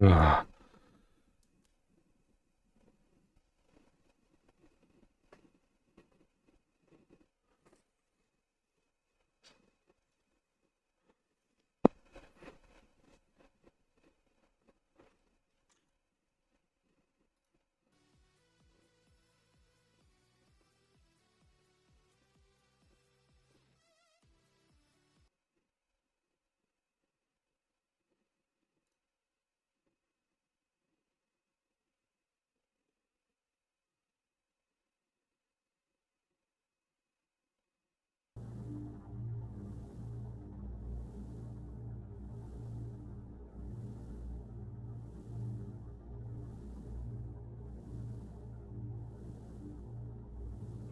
Ugh.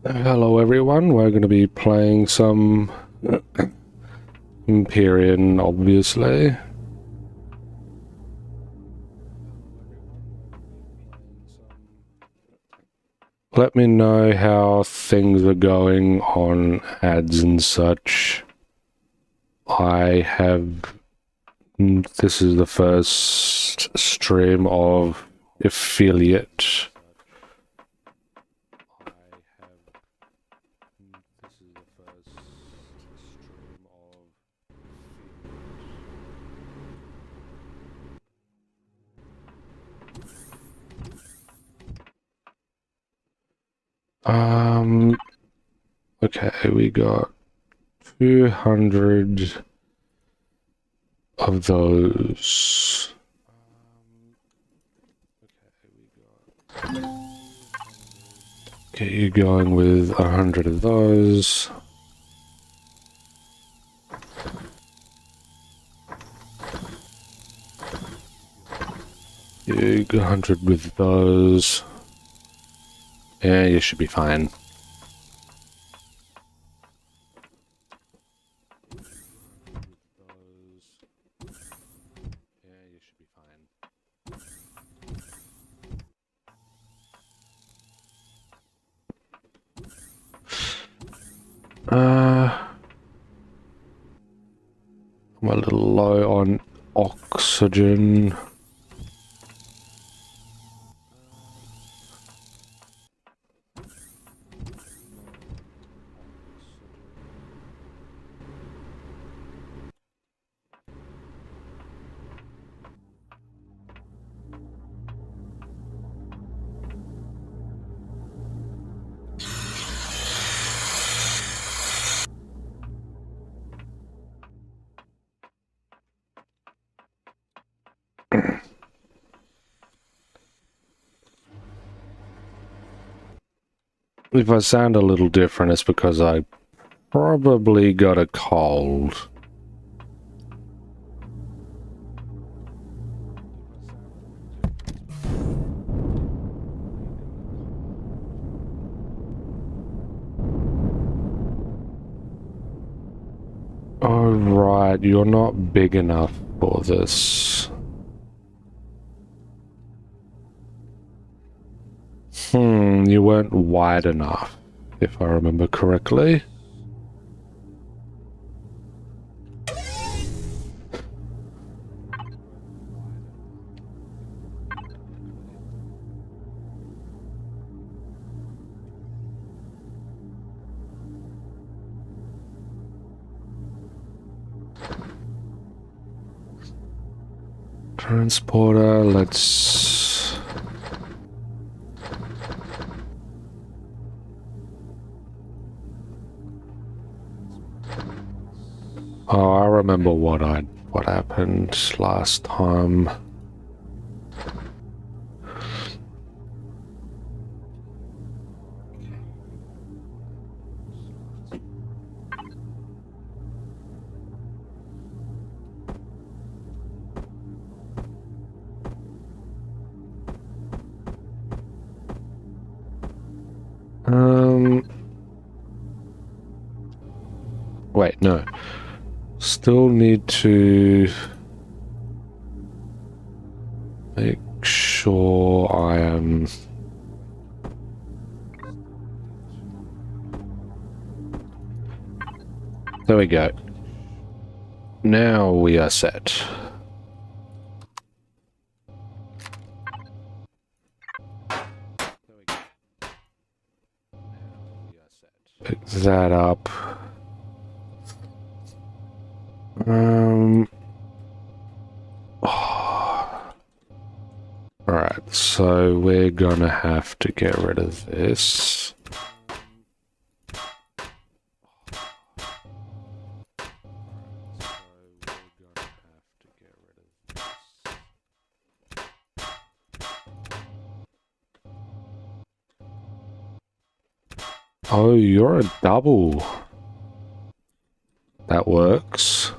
Hello everyone, we're going to be playing some Empyrion, obviously. Let me know how things are going on ads and such. This is the first stream of affiliate. Okay, we got 200 of those. Get you going with 100 of those. You go 100 with those. Yeah, you should be fine. I'm a little low on oxygen. If I sound a little different, it's because I probably got a cold. Oh, right, you're not big enough for this. You weren't wide enough, if I remember correctly. Transporter, let's... Oh, I remember what happened last time. Wait, no. Still need to make sure I am... There we go. Now we are set. Pick that up. Alright, so we're gonna have to get rid of this. Oh, you're a double. That works.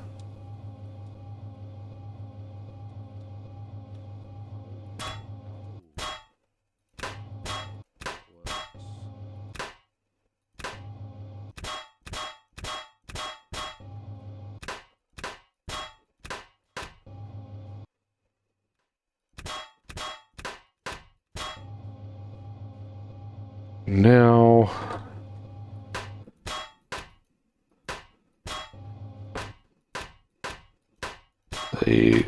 Now the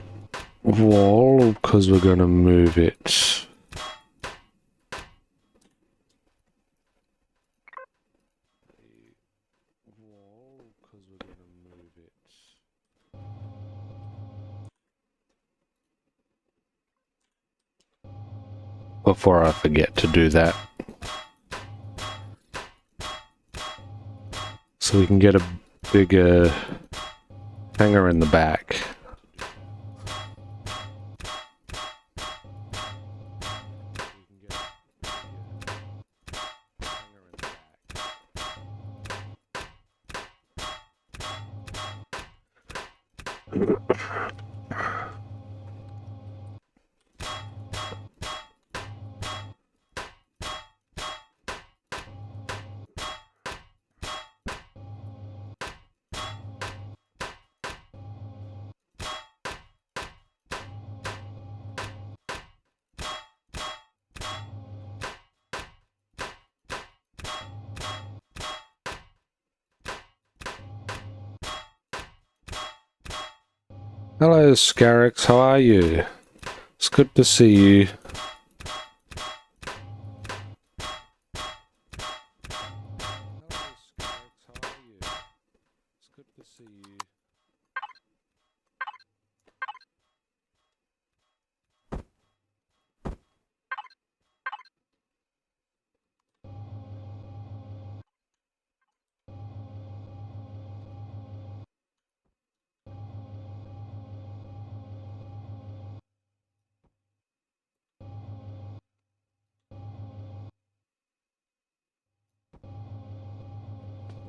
wall, because we're gonna move it. Before I forget to do that. So we can get a bigger hanger in the back. Hello, Scarix, how are you? It's good to see you.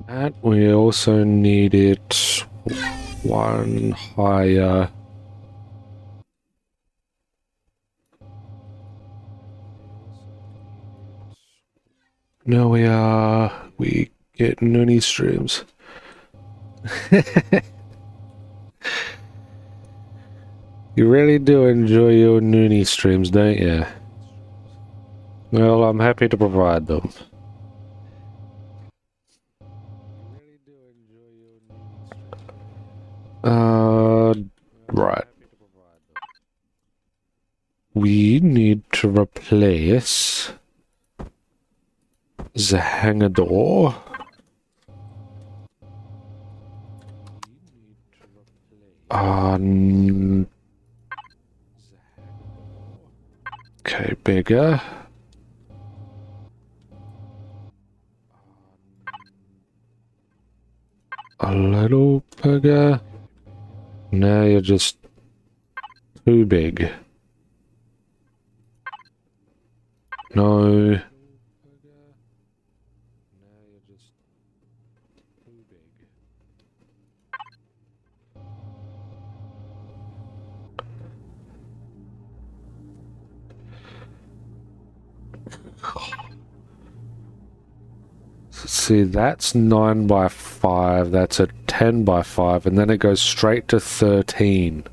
And we also need it one higher. No, we get Noonie streams. You really do enjoy your Noonie streams, don't you? Well, I'm happy to provide them. Right. We need to replace the hanger door. Okay, bigger. A little bigger. Now you're just too big. No. See, that's 9 by 5, that's a 10 by 5, and then it goes straight to 13.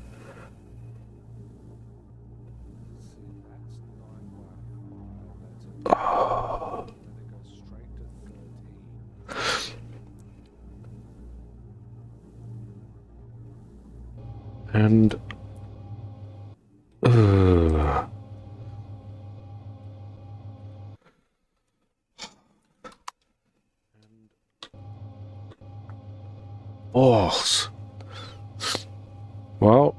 Oh. And... Oh. Well,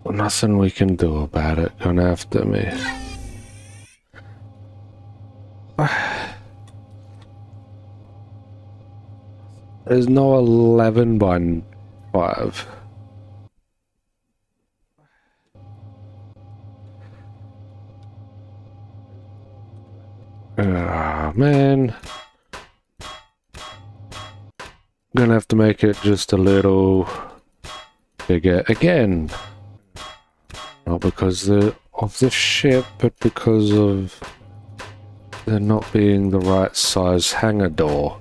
nothing we can do about it. Gonna have to me. There's no 11 by 5. Ah, man. Gonna have to make it just a little bigger again. Not because of the ship, but because of there not being the right size hangar door.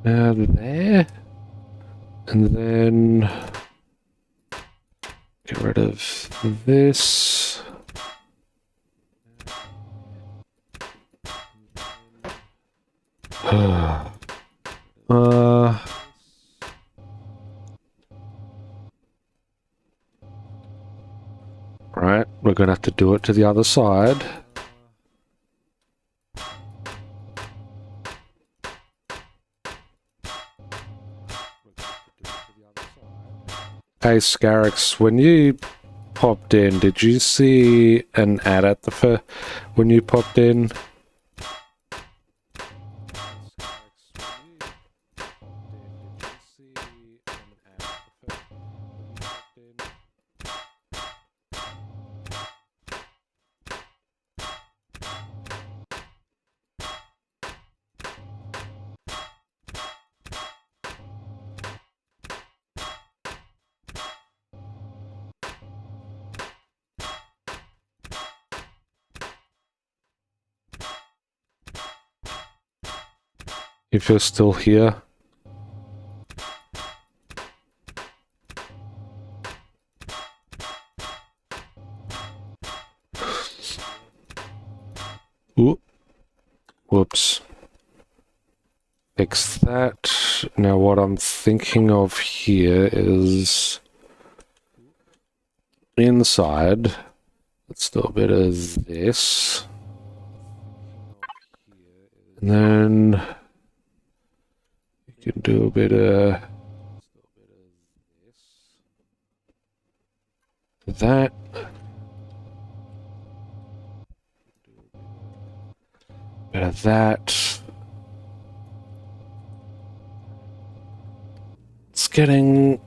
There. And then get rid of this. Right, we're gonna have to do it to the other side. Hey Scarix, when you popped in, did you see an ad at the when you popped in? If you're still here. Ooh. Whoops. Fix that. Now what I'm thinking of here is inside. Let's do a bit of this. And then you can do a bit of that. Bit of that. It's getting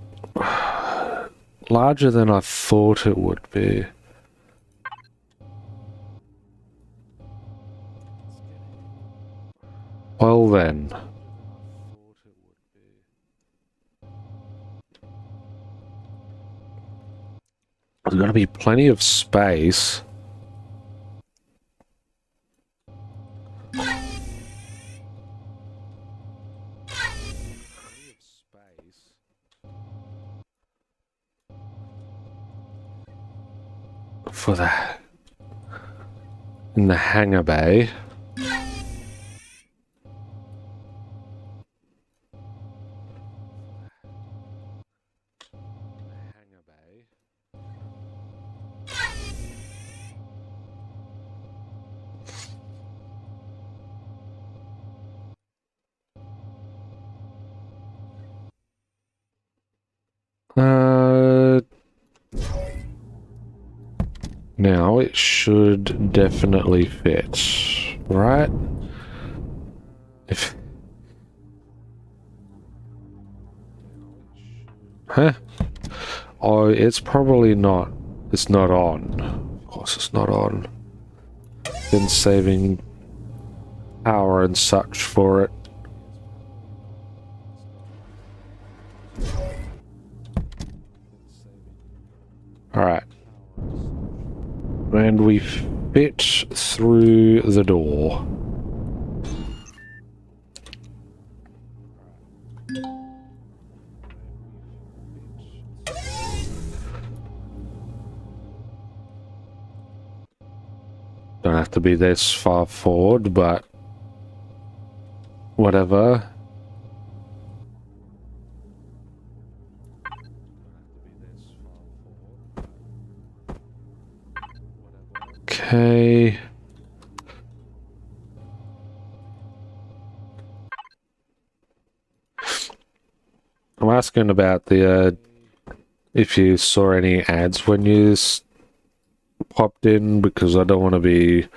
larger than I thought it would be. Well then. There's got to be plenty of space. For that. In the hangar bay. Now it should definitely fit, right? If... Huh? Oh, it's probably not. It's not on. Of course it's not on. Been saving power and such for it. Alright. And we fit through the door. Don't have to be this far forward, but whatever. Okay. I'm asking about the, if you saw any ads when you popped in, because I don't want to be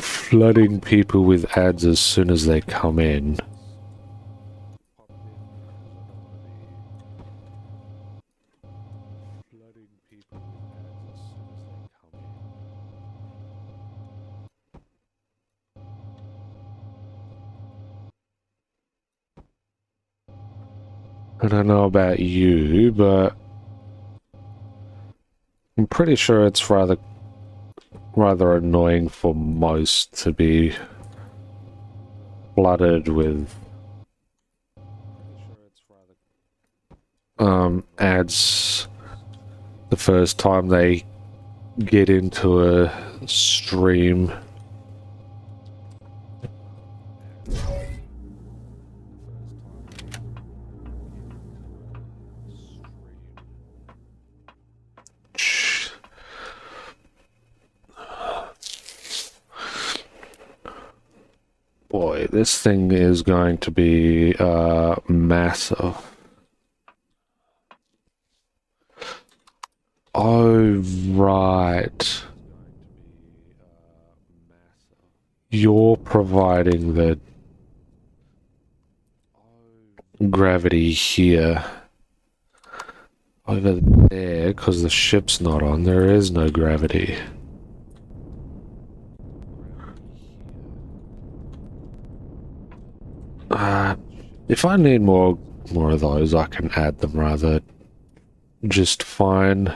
flooding people with ads as soon as they come in. I don't know about you, but I'm pretty sure it's rather annoying for most to be flooded with ads the first time they get into a stream. Boy, this thing is going to be massive. Oh, right. You're providing the gravity here. Over there, because the ship's not on, there is no gravity. If I need more of those, I can add them rather just fine.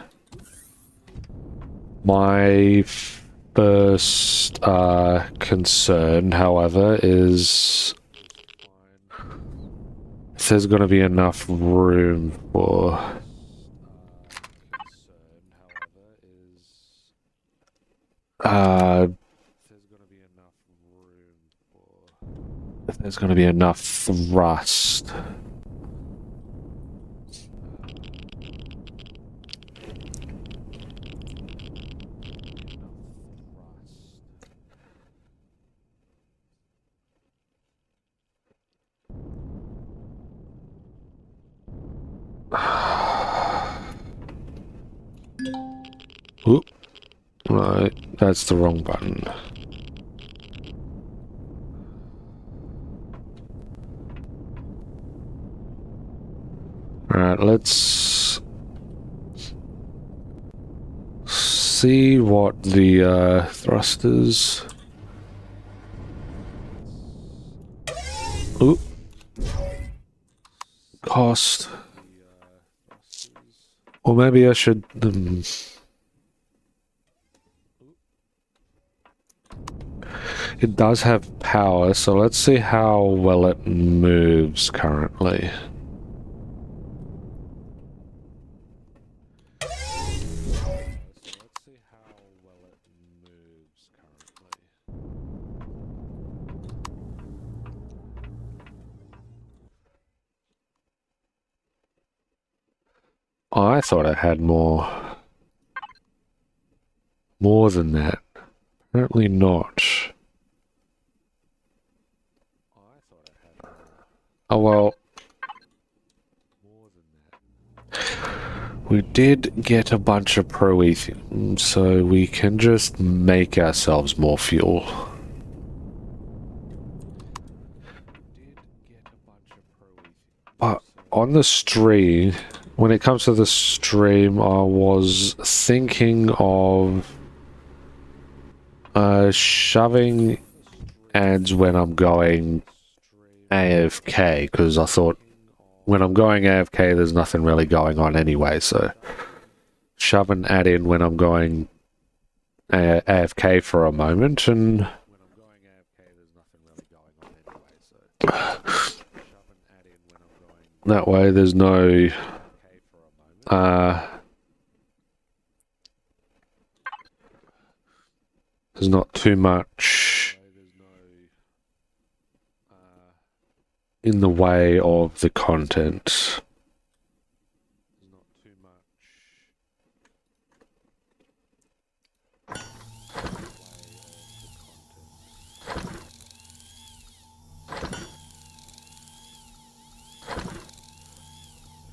My first concern, however, is if there's going to be enough room for if there's going to be enough thrust. Oop. Right, that's the wrong button. Alright, let's see what the thrusters. Oop. Cost. Or maybe I should. It does have power, so let's see how well it moves currently. Oh, I thought it had more than that. Apparently not. Oh well. We did get a bunch of pro-ethium, so we can just make ourselves more fuel. But on the stream, when it comes to the stream, I was thinking of shoving ads when I'm going AFK, because I thought when I'm going AFK there's nothing really going on anyway, so shove an ad in when I'm going AFK for a moment, and that way there's no There's not too much in the way of the content.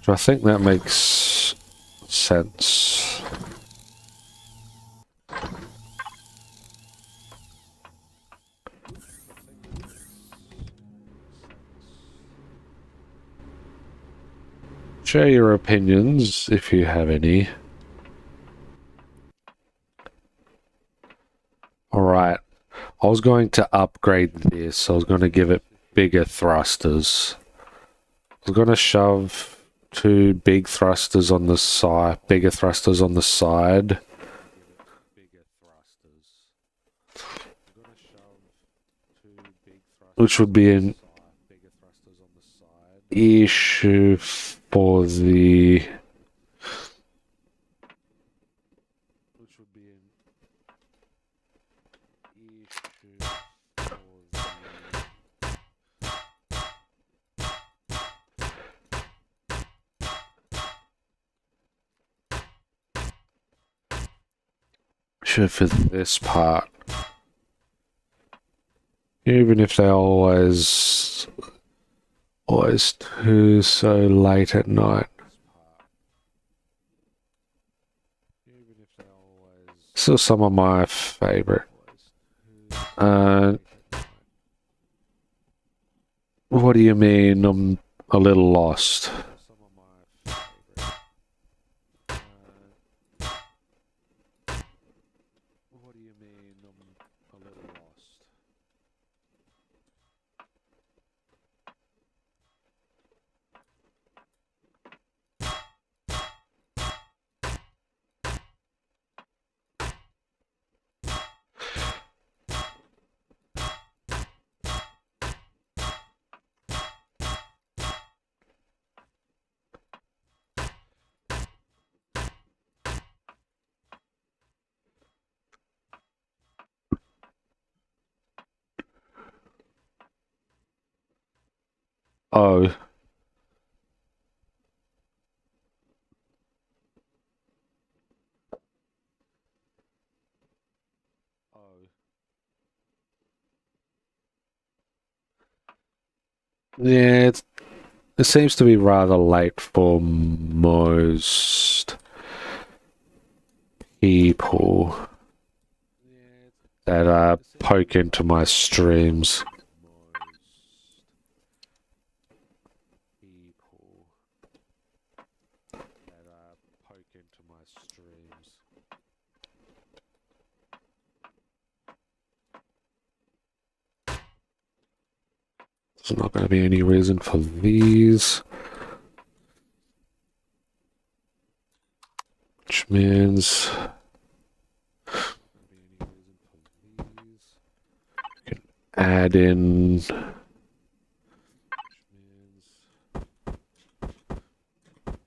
So I think that makes sense. Share your opinions if you have any. Alright, I was going to upgrade this. I was going to give it bigger thrusters. I was going to shove 2 big thrusters on the side, bigger thrusters on the side. Which would be an issue for the... for this part. Even if they always do so late at night. Still some of my favorite. What do you mean I'm a little lost? Oh. Yeah, it seems to be rather late for most people that poke into my streams. There's not going to be any reason for these. Which means we can add in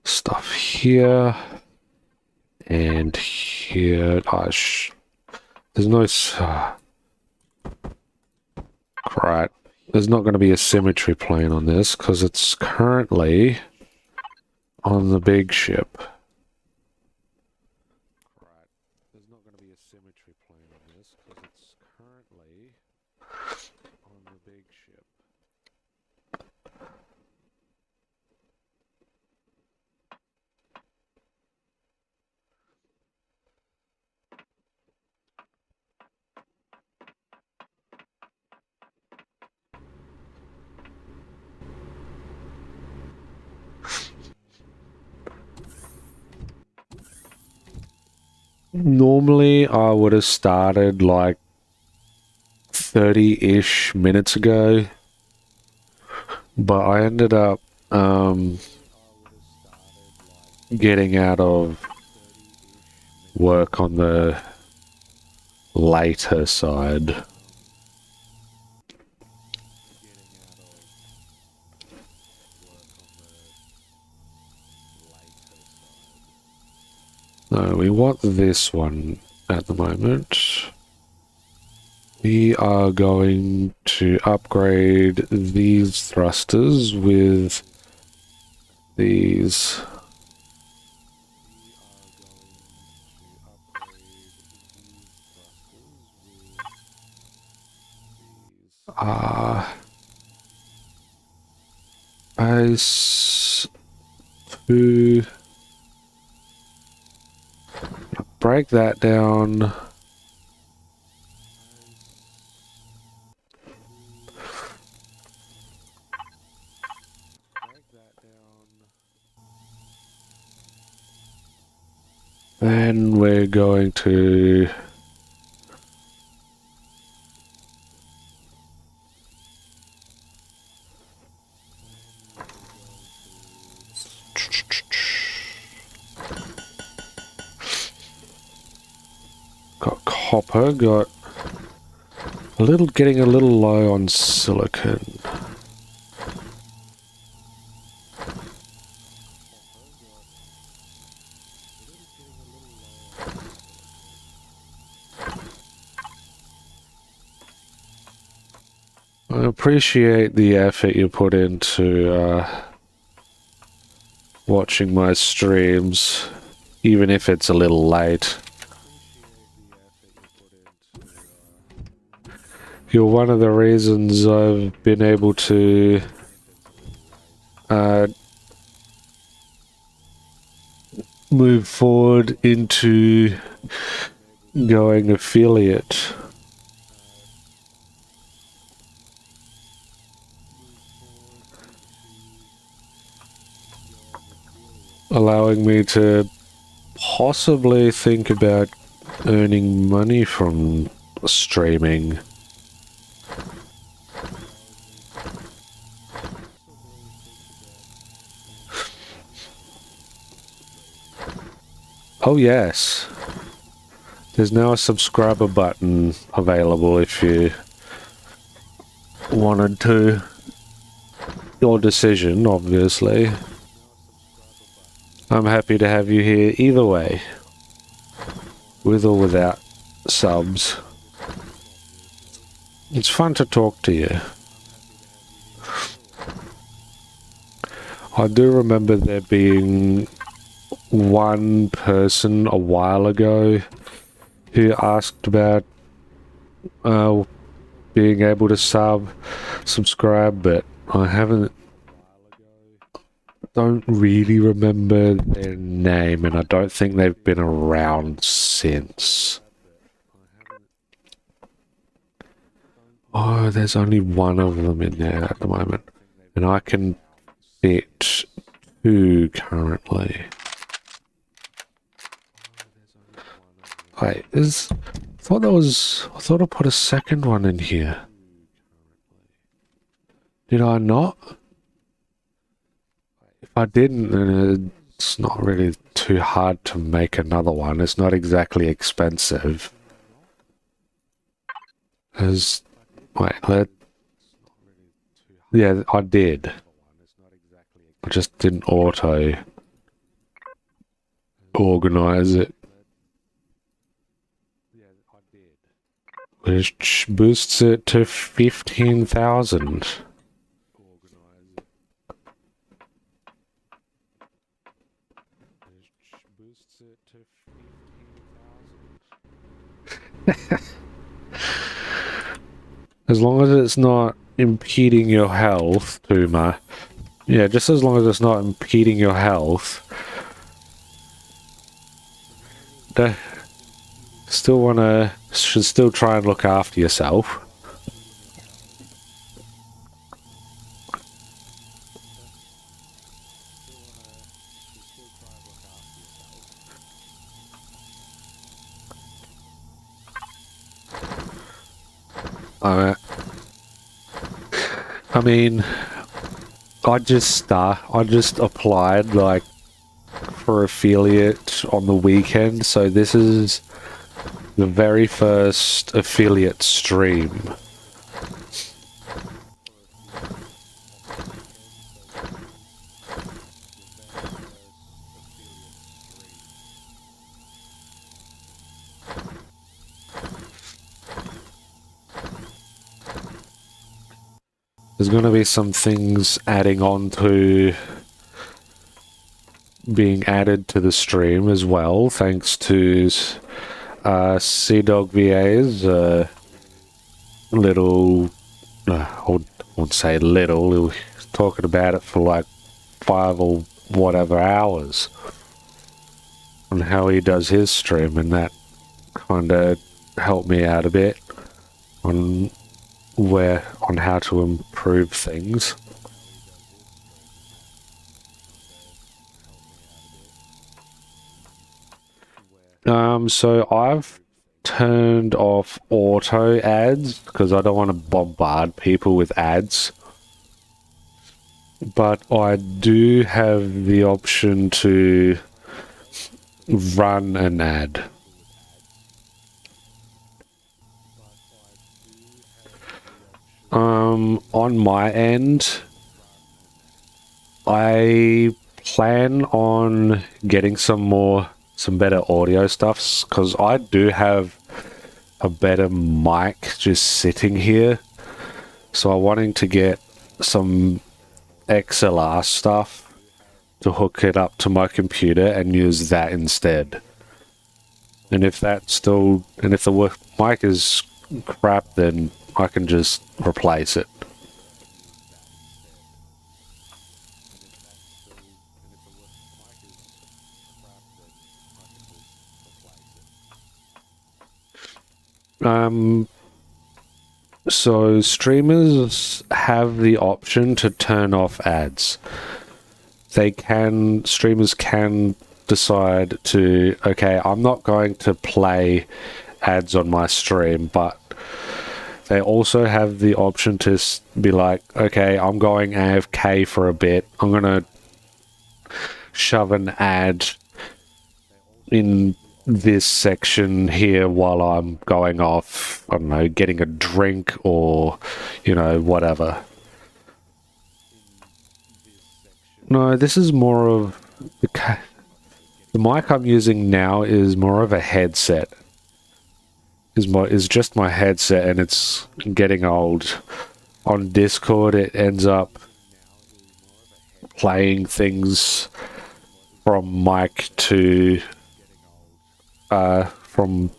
stuff here and here. There's no... Right. There's not going to be a symmetry plane on this because it's currently on the big ship. There's not going to be a symmetry plane on this because it's currently on the big ship. Normally, I would have started like 30-ish minutes ago, but I ended up getting out of work on the later side. No, we want this one at the moment. We are going to upgrade these thrusters with these. As to break that down. Then we're going to got copper, got getting a little low on silicon. I appreciate the effort you put into watching my streams, even if it's a little late. You're one of the reasons I've been able to move forward into going affiliate. Allowing me to possibly think about earning money from streaming. Oh yes, there's now a subscriber button available if you wanted to. Your decision, obviously. I'm happy to have you here either way, with or without subs. It's fun to talk to you. I do remember there being one person a while ago who asked about being able to subscribe, but I don't really remember their name, and I don't think they've been around since. Oh, there's only one of them in there at the moment, and I can fit 2 currently. Wait, I thought I put a second one in here. Did I not? If I didn't, then it's not really too hard to make another one. It's not exactly expensive. Yeah, I did. I just didn't auto organize it. Which boosts it to 15,000. As long as it's not impeding your health too much. Yeah, just as long as it's not impeding your health. Should still try and look after yourself. I mean, I just applied like for affiliate on the weekend, so this is the very first affiliate stream. there's going to be some things adding on to being added to the stream as well, thanks to Sea Dog VA's little, I won't say little, he was talking about it for like 5 or whatever hours on how he does his stream, and that kind of helped me out a bit on how to improve things. So I've turned off auto ads because I don't want to bombard people with ads. But I do have the option to run an ad. On my end, I plan on getting some better audio stuffs, because I do have a better mic just sitting here. So I'm wanting to get some XLR stuff to hook it up to my computer and use that instead. And if the mic is crap, then I can just replace it. So streamers have the option to turn off ads. Streamers can decide to, okay, I'm not going to play ads on my stream, but they also have the option to be like, okay, I'm going AFK for a bit. I'm going to shove an ad in this section here while I'm going off, I don't know, getting a drink or, you know, whatever. No, this is more of the mic I'm using now is more of a headset. Is just my headset, and it's getting old. On Discord, it ends up playing things from mic to from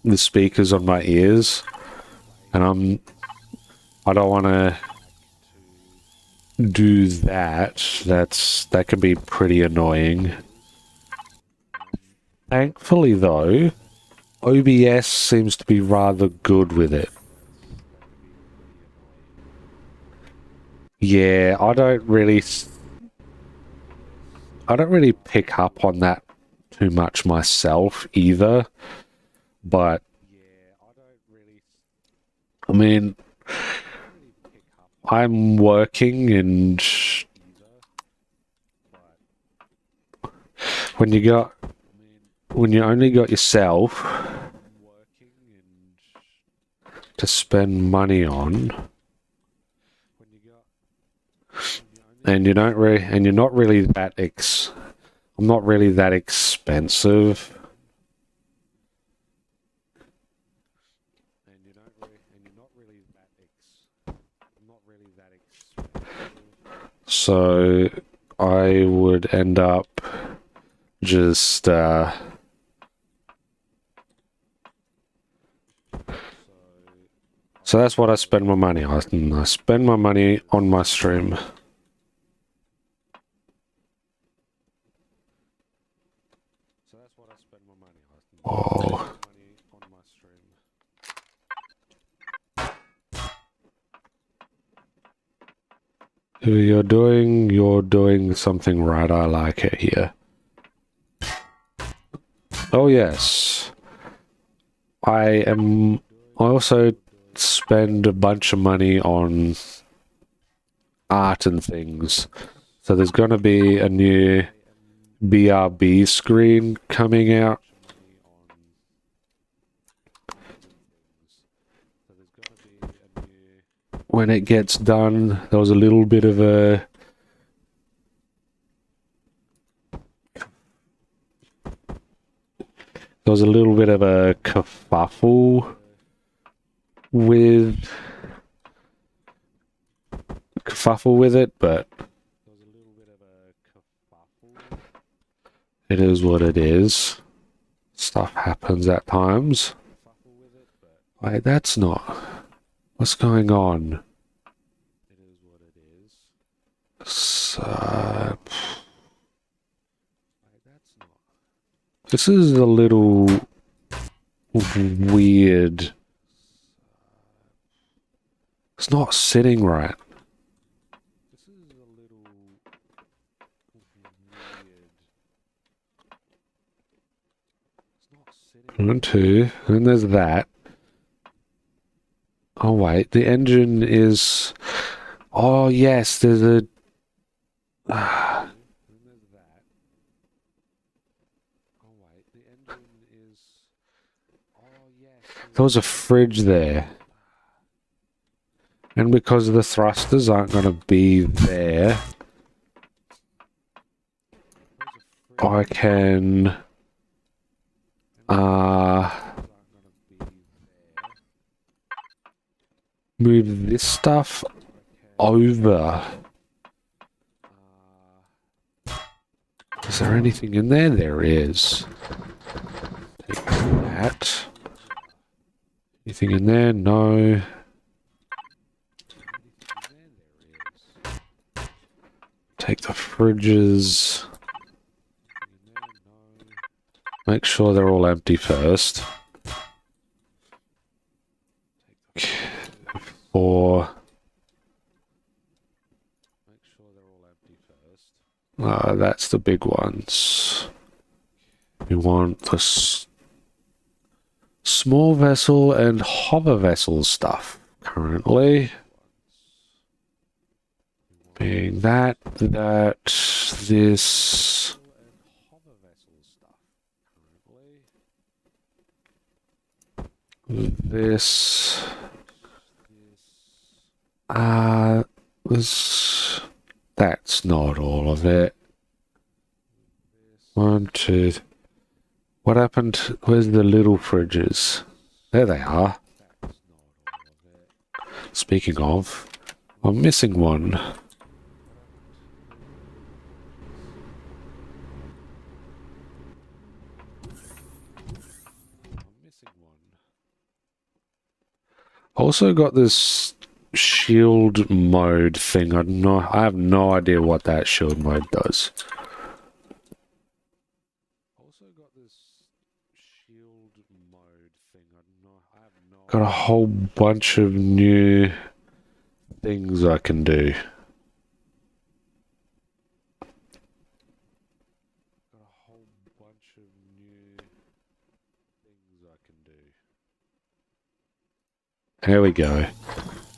the speakers on my ears, and I don't want to do that. That can be pretty annoying. Thankfully, though, OBS seems to be rather good with it. Yeah, I don't really pick up on that too much myself either, but I mean, I'm working, and when you only got yourself to spend money on, and you're not really that I'm not really that expensive. So I would end up just so that's what I spend my money on. I spend my money on my stream. Oh. You're doing something right. I like it here. Oh yes. I also spend a bunch of money on art and things. So there's going to be a new BRB screen coming out. When it gets done, there was a little bit of a kerfuffle with kerfuffle with it, but it is what it is. Stuff happens at times. Wait, that's not... What's going on? So... This is a little weird. It's not sitting right. 1, 2, and then there's that. Oh wait, the engine is... Oh yes, there's a... There was a fridge there. And because the thrusters aren't going to be there, I can... move this stuff over. Is there anything in there? There is. Take that. Anything in there? No. Take the fridges. Make sure they're all empty first. Or that's the big ones. We want the small vessel and hover vessel stuff currently. Being that, this. This. That's not all of it. 1, 2. What happened? Where's the little fridges? There they are. Speaking of, I'm missing one. Also got this shield mode thing. I have no idea what that shield mode does. Got a whole bunch of new things I can do. There we go.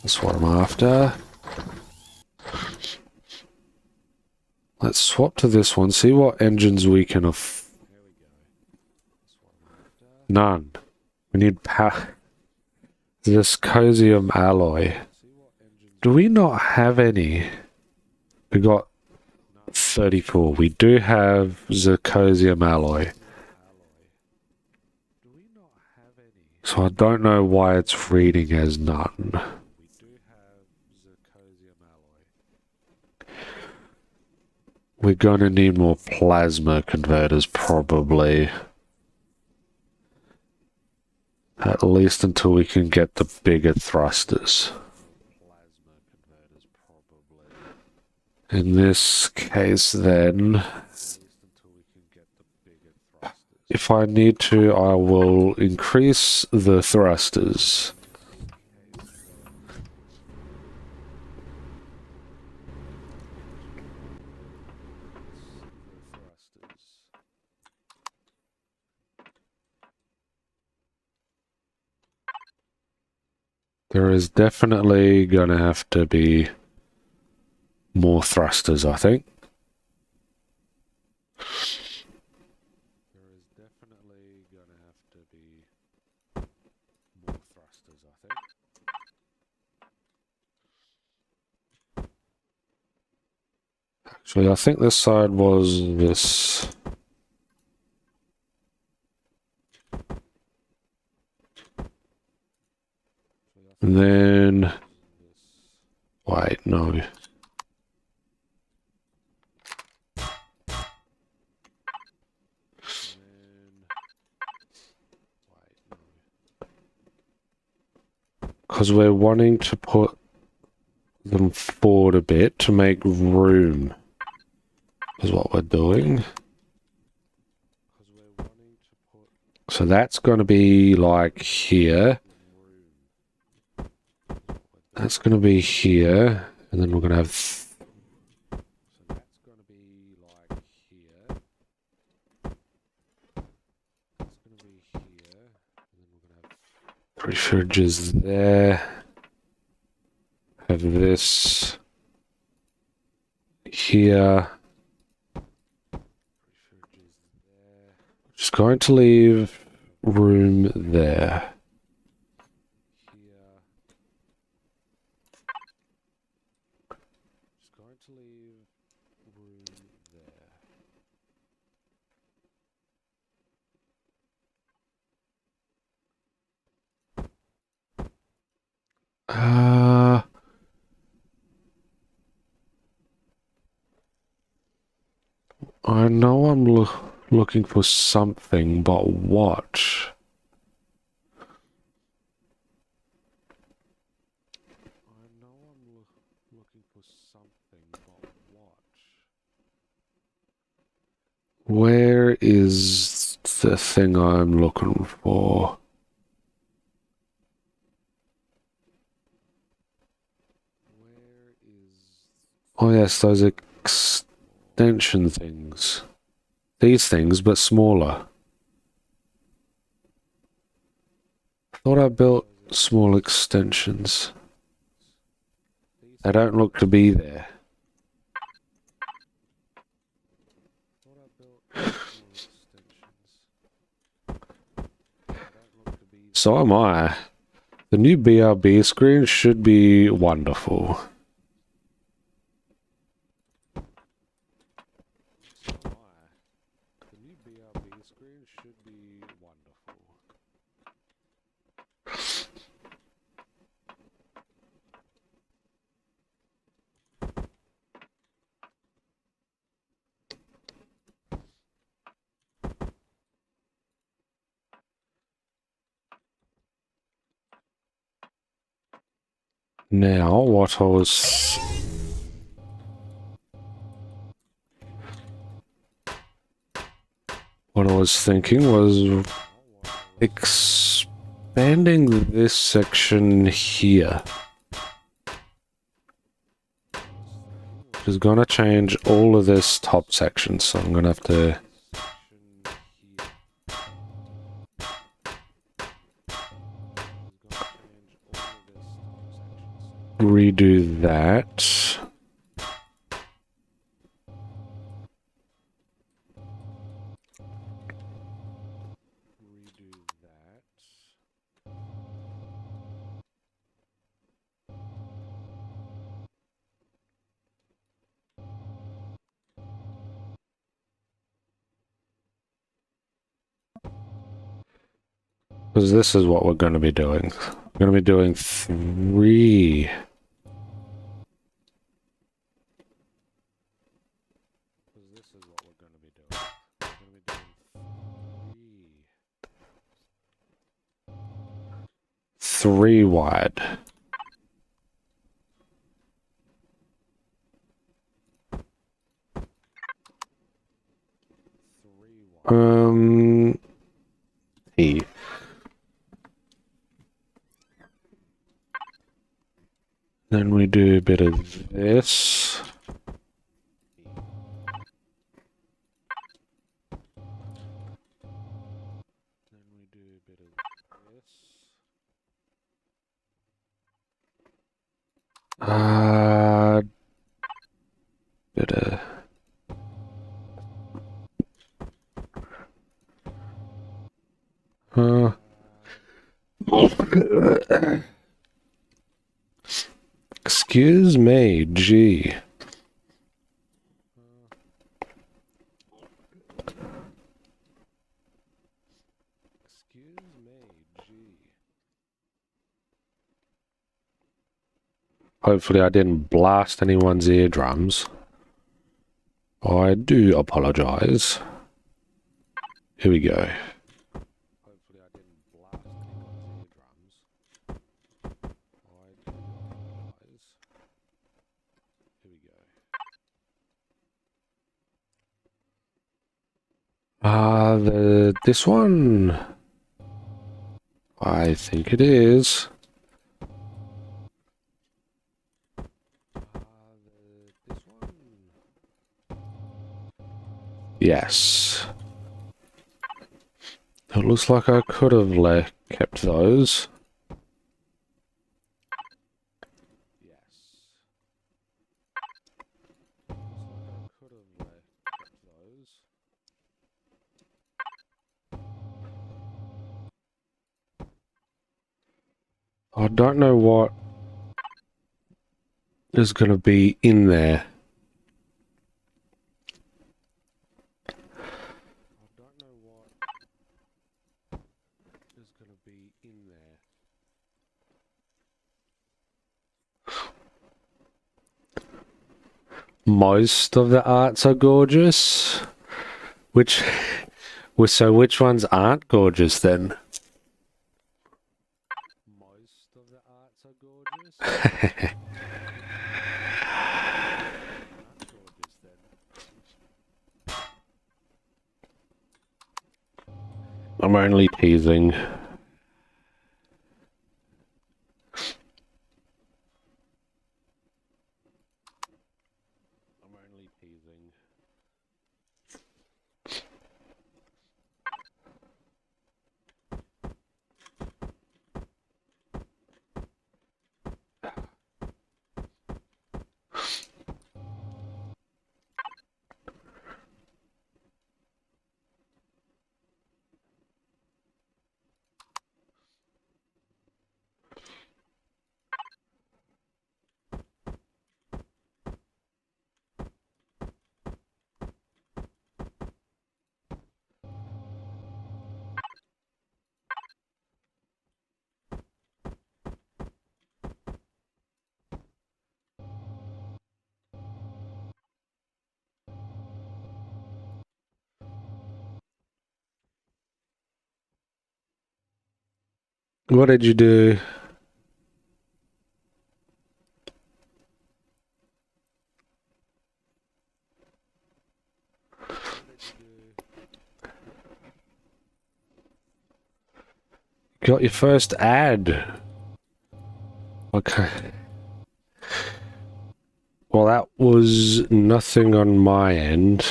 That's what I'm after. Let's swap to this one. See what engines we can None. We need power. Zirconium alloy. Do we not have any? We got 34. We do have zirconium alloy. So I don't know why it's reading as none. We're gonna need more plasma converters, probably. At least until we can get the bigger thrusters. In this case, then, if I need to, I will increase the thrusters. There is definitely gonna have to be more thrusters, I think. Actually, I think this side was this. And then... Wait, no. Because we're wanting to put them forward a bit to make room, is what we're doing. So that's going to be like here. That's going to be here. And then we're going to have... Three fridges there. Have this here. Just going to leave room there. I know I'm looking for something, but what? Where is the thing I'm looking for? Oh yes, those extension things. These things, but smaller. Thought I built small extensions. They don't look to be there. So am I. The new BRB screen should be wonderful. Now, what I was thinking was expanding this section here. Which is gonna change all of this top section, so I'm gonna have to redo that. Because this is what we're going to be doing. We're going to be doing 3. Three wide. E. Then we do a bit of this. Bit of... Excuse me, gee. Hopefully I didn't blast anyone's eardrums. I do apologize. Here we go. This one? I think it is. This one? Yes. It looks like I could have kept those. I don't know what is going to be in there. Most of the arts are gorgeous. So which ones aren't gorgeous then? Most of the arts are gorgeous. I'm only teasing. What did you do? Got your first ad. Okay. Well, that was nothing on my end.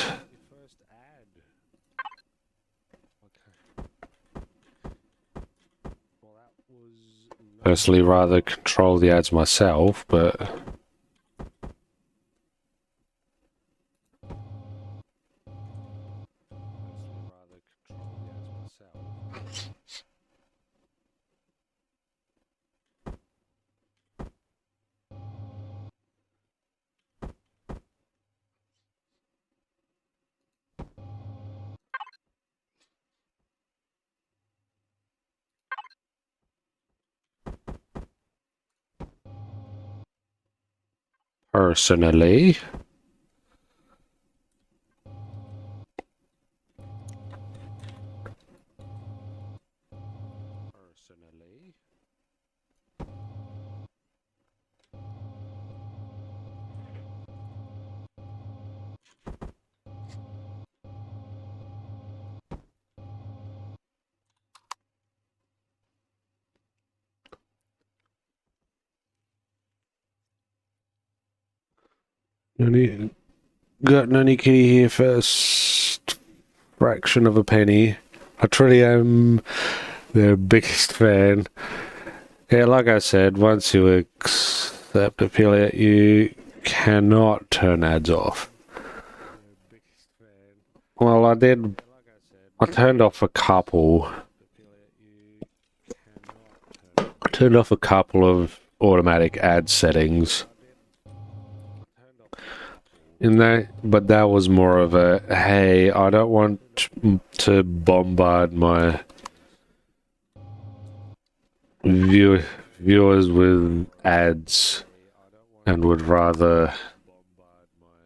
Personally, rather control the ads myself, but personally, got Nani Kitty here first. Fraction of a penny. I truly am their biggest fan. Yeah, like I said, once you accept affiliate, you cannot turn ads off. Well, I did. I turned off a couple. I turned off a couple of automatic ad settings. In that, but that was more of a, hey, I don't want to bombard my viewers with ads and would rather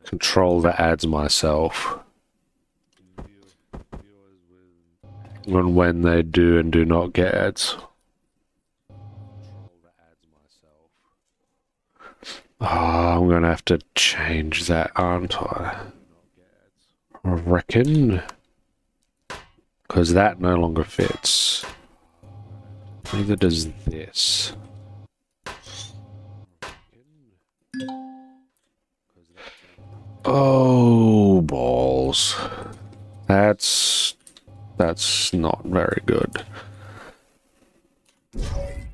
control the ads myself on when they do and do not get ads. Oh, I'm gonna have to change that, aren't I? I reckon. Because that no longer fits. Neither does this. Oh, balls. That's not very good.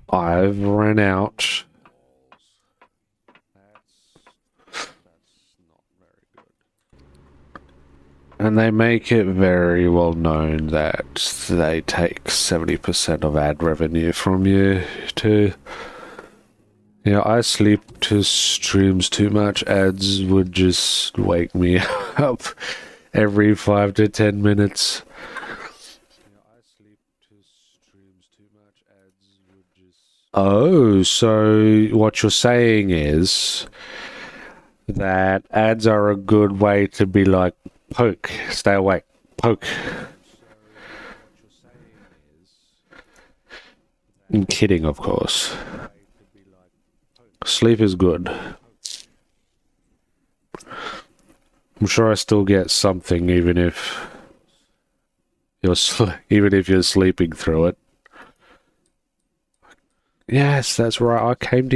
I've run out. And they make it very well known that they take 70% of ad revenue from you to... You know, I sleep to streams too much. Ads would just wake me up every 5 to 10 minutes. Oh, so what you're saying is that ads are a good way to be like, poke, stay awake, poke. I'm kidding, of course. Sleep is good. I'm sure I still get something even if you're sleeping through it. Yes, that's right. I came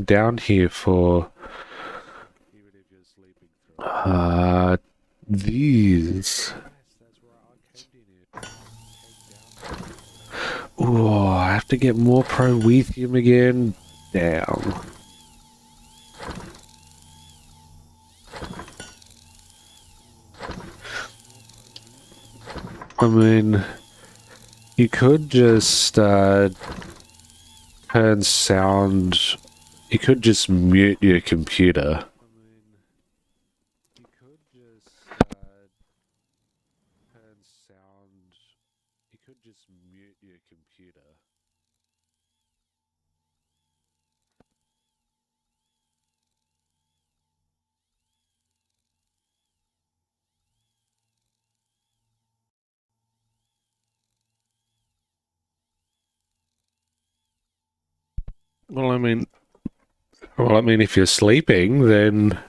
down here for these. Oh, I have to get more pro-lithium again. Damn. I mean, you could just turn sound. You could just mute your computer. Well, I mean, if you're sleeping, then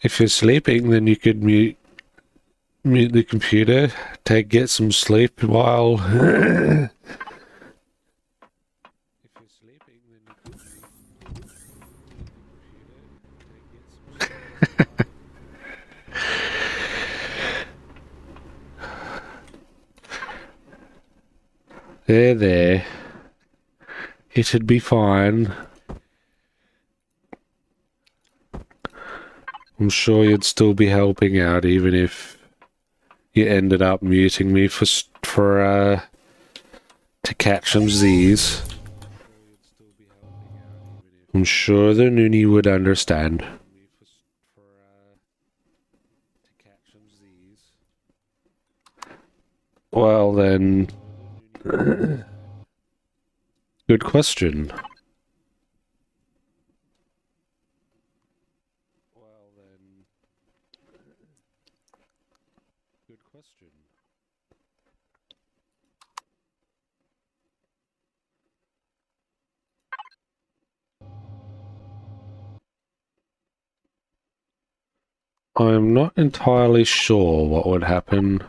if you're sleeping, then you could mute the computer to get some sleep while. There. It'd be fine. I'm sure you'd still be helping out even if you ended up muting me to catch some Z's. I'm sure the Noonie would understand. Well then... Good question. I'm not entirely sure what would happen.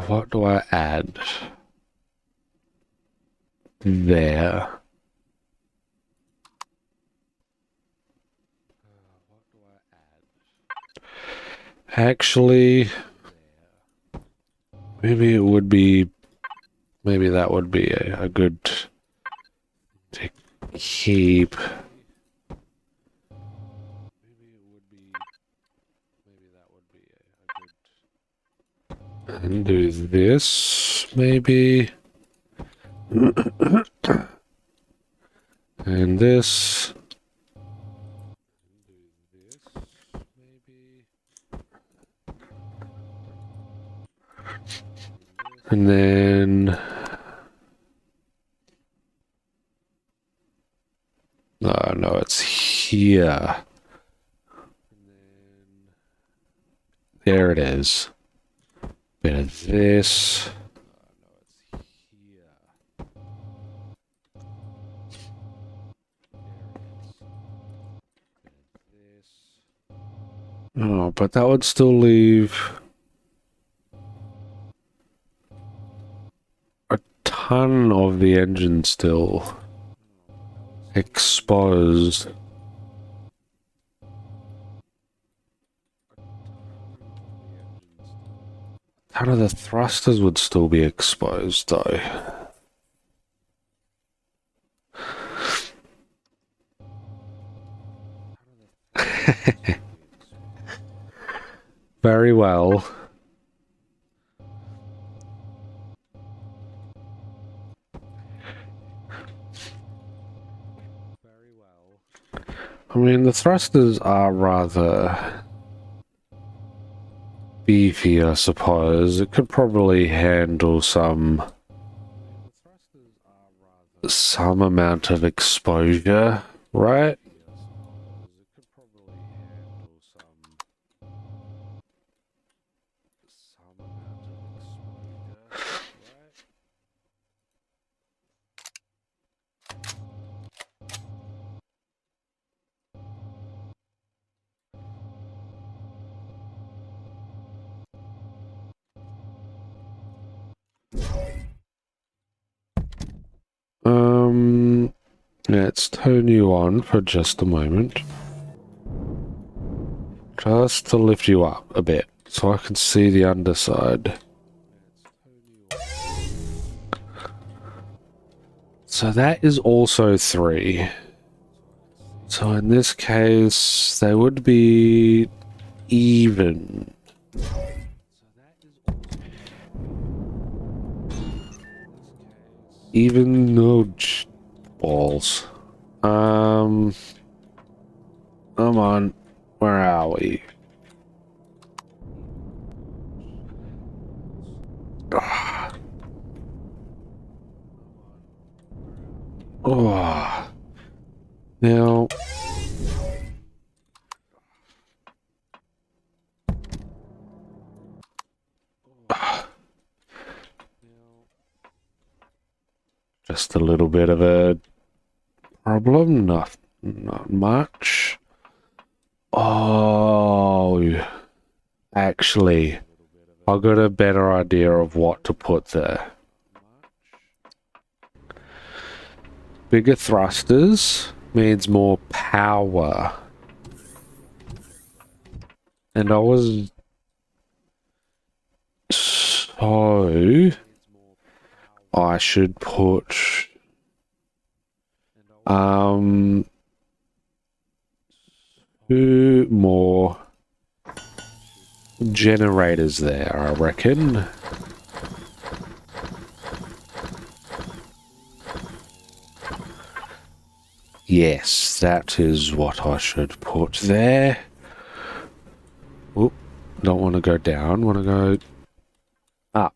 What do I add? There. Actually, maybe that would be a good to keep. And do this, maybe. And this. And then... no, it's here. There it is. Bit of this. Oh, but that would still leave a ton of the engine still exposed. A ton of the thrusters would still be exposed, though. Very well. I mean, the thrusters are rather beefy, I suppose. It could probably handle some amount of exposure, right? Let's turn you on for just a moment. Just to lift you up a bit, so I can see the underside. So that is also 3. So in this case, they would be even. Even no balls. Come on. Where are we? Ugh. Oh. Now. Just a little bit of a problem, not much. Oh, actually, I got a better idea of what to put there. Bigger thrusters means more power. And I was... So... I should put... 2 more generators there, I reckon. Yes, that is what I should put there. Oop, don't want to go down, want to go up.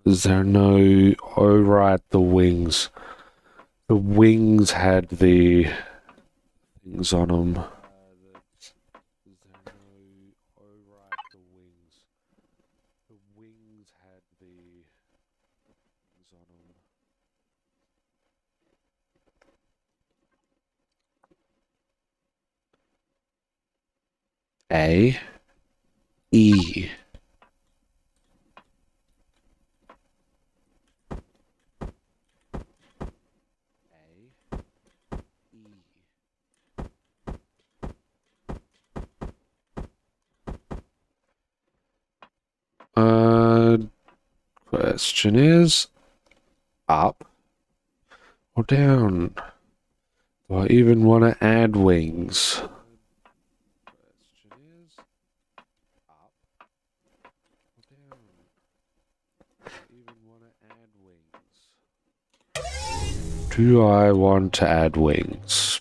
Is there no... Oh, right, the wings. The wings had the things on them. A. E. Question is, up or down? Do I even want to add wings? Do I want to add wings?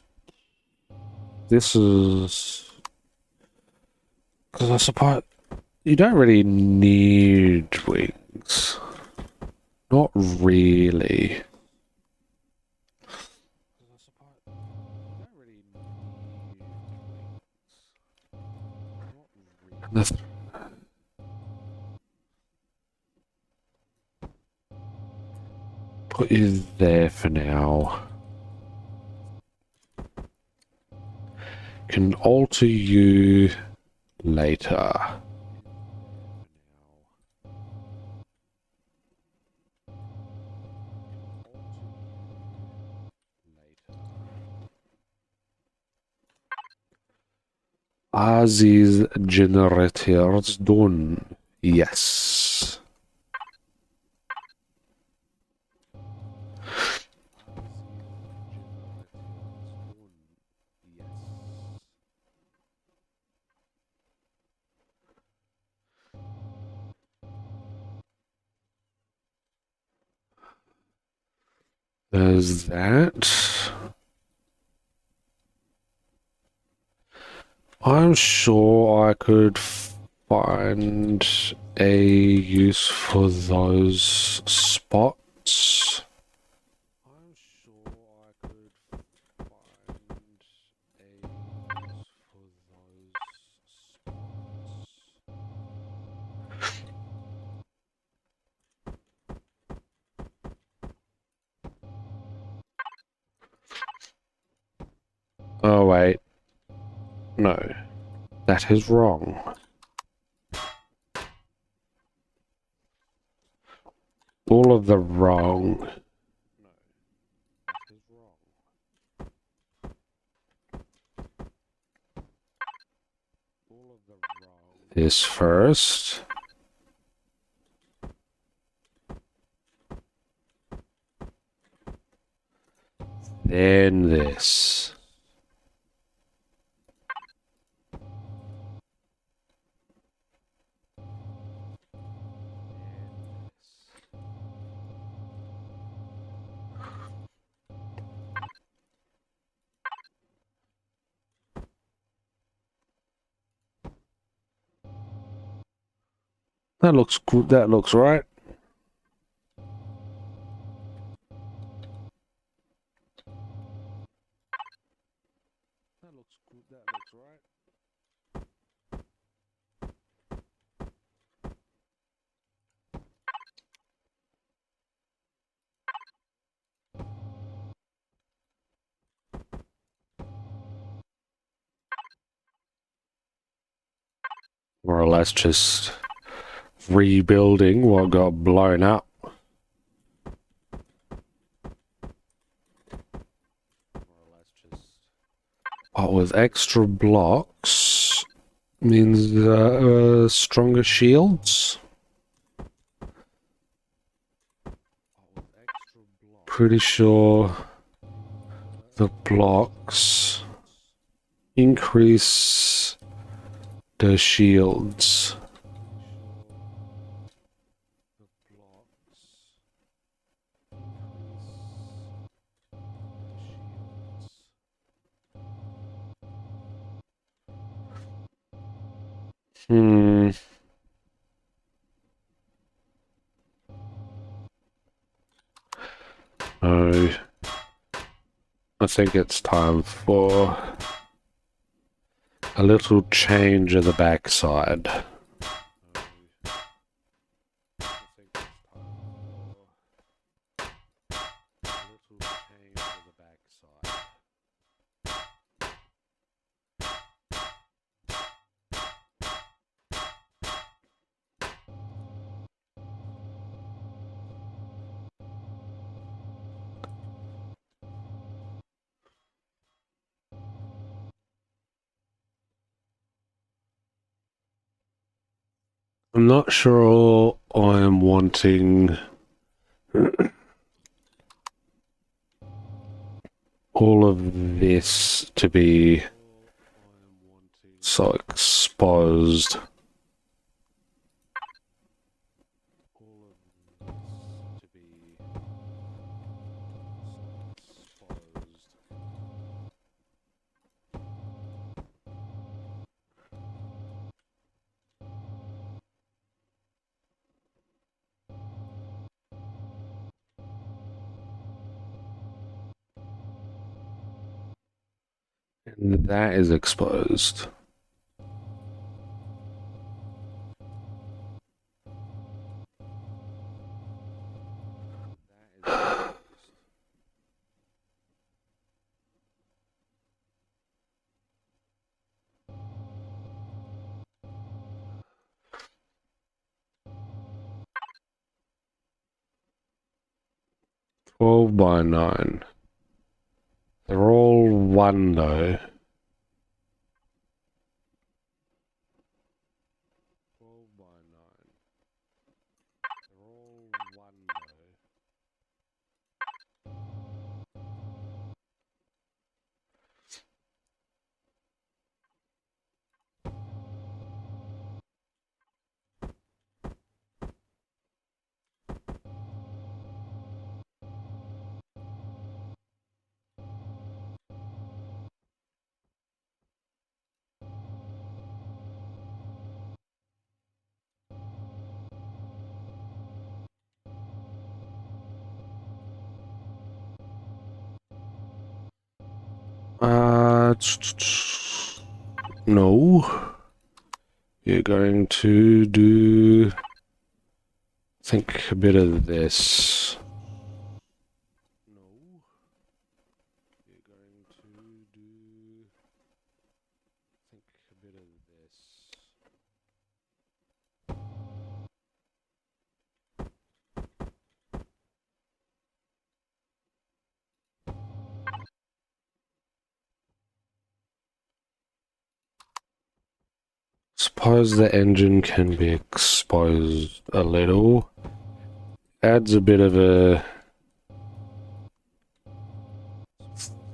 this is... Because I suppose you don't really need wings. Not really. Put you there for now. Can alter you later. Are these generators done? Yes. There's that. I'm sure I could find a use for those spots. I'm sure I could find a use for those spots. Oh wait. No. That is wrong. All of the wrong. This first. Then this. That looks good. That looks right. That looks good. That looks right. More or less just rebuilding what got blown up. What with extra blocks means stronger shields. Pretty sure the blocks increase the shields. Hmm. No. I think it's time for a little change of the backside. I'm not sure I'm wanting all of this to be so exposed. And that is exposed. Twelve by 9. They're all one though. 12 by 9. They're all one though. No. You're going to do, think a bit of this. No. You're going to do, think a bit of this. Suppose the engine can be exposed a little. Adds a bit of a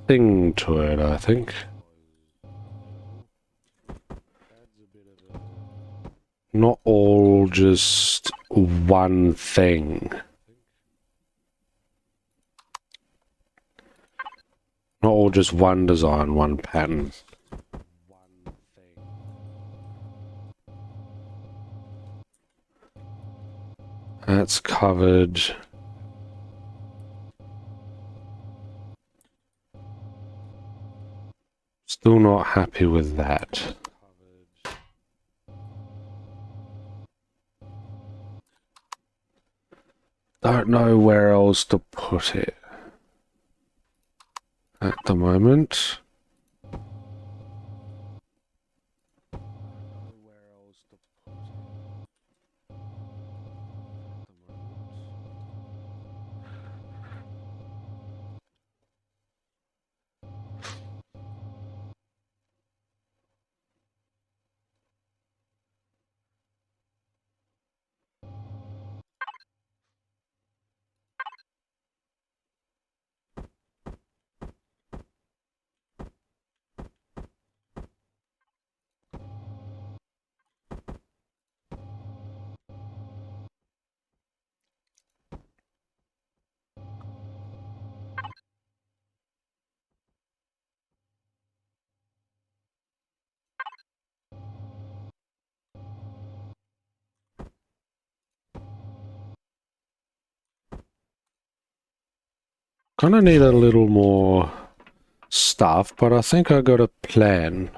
thing to it, I think. Not all just one thing. Not all just one design, one pattern. That's covered. Still not happy with that. Don't know where else to put it at the moment. Kinda need a little more stuff, but I think I got a plan.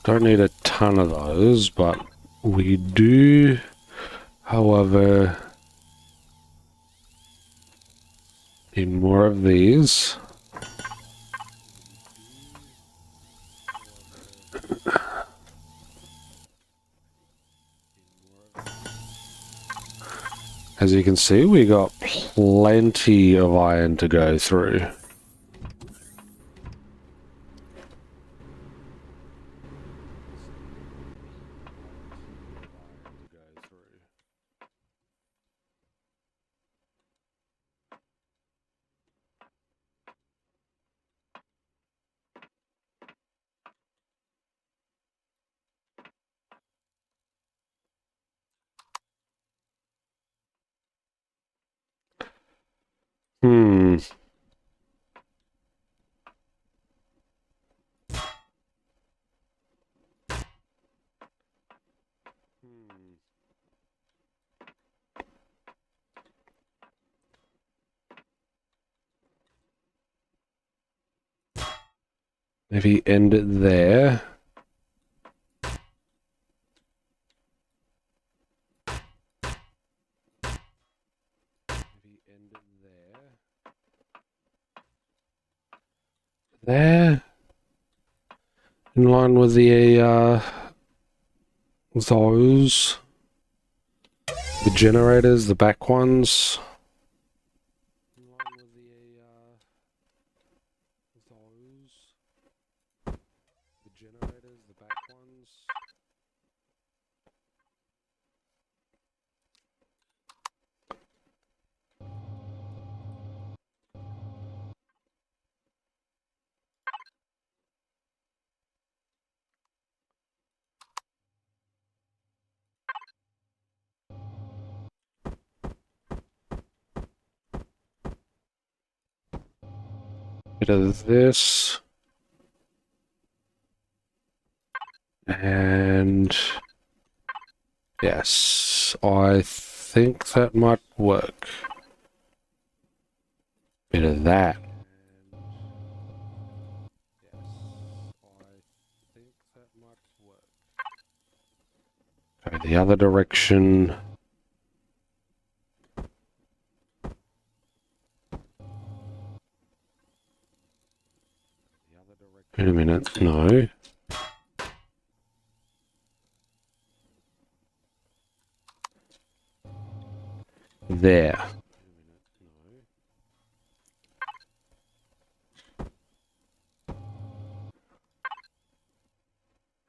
Don't need a ton of those, but we do, however, need more of these. As you can see, we got plenty of iron to go through. Hmm. Maybe end it there. Maybe end it there. There. In line with the those. The generators, the back ones. In line with the those. The generators, the back ones. Bit of this. And yes, I think that might work. Bit of that. Go the other direction. Wait a minute, no. There.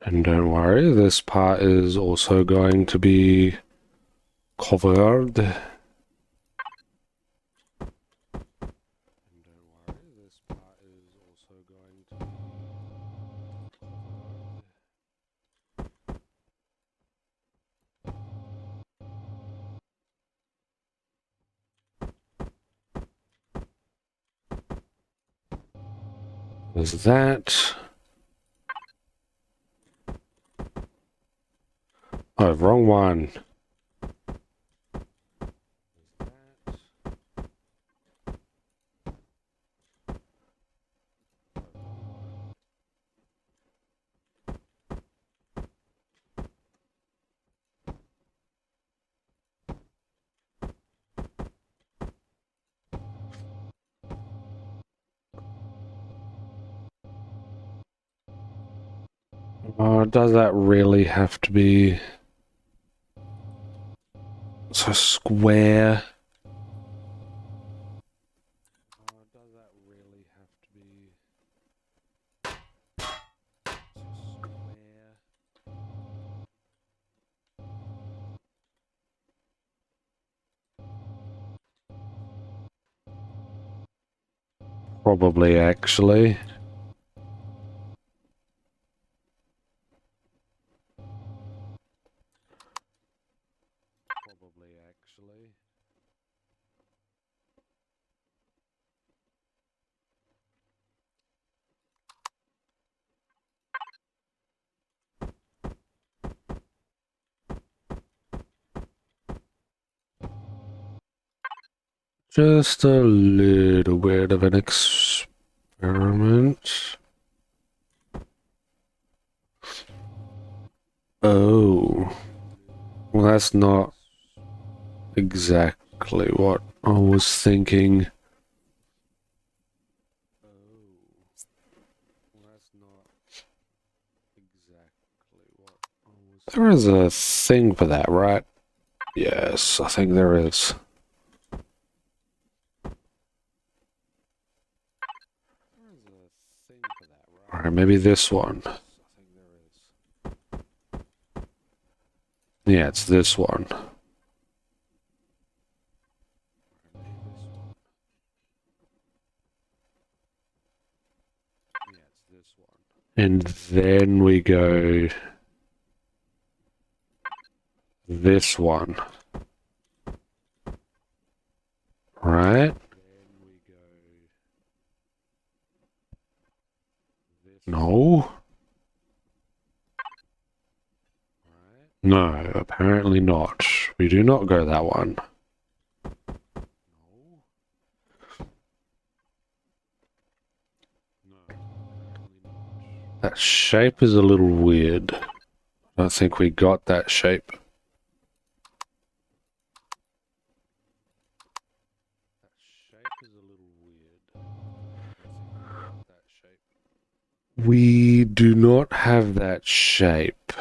And don't worry, this part is also going to be covered. There's that. Oh, wrong one. Does that really have to be so square? Does that really have to be so square? Probably, actually. Just a little bit of an experiment. Oh. Well, that's not exactly what I was thinking. There is a thing for that, right? Yes, I think there is. Alright, maybe this one. Yeah, it's this one. And then we go this one. Right? No. No, apparently not. We do not go that one. That shape is a little weird. I don't think we got that shape. We do not have that shape.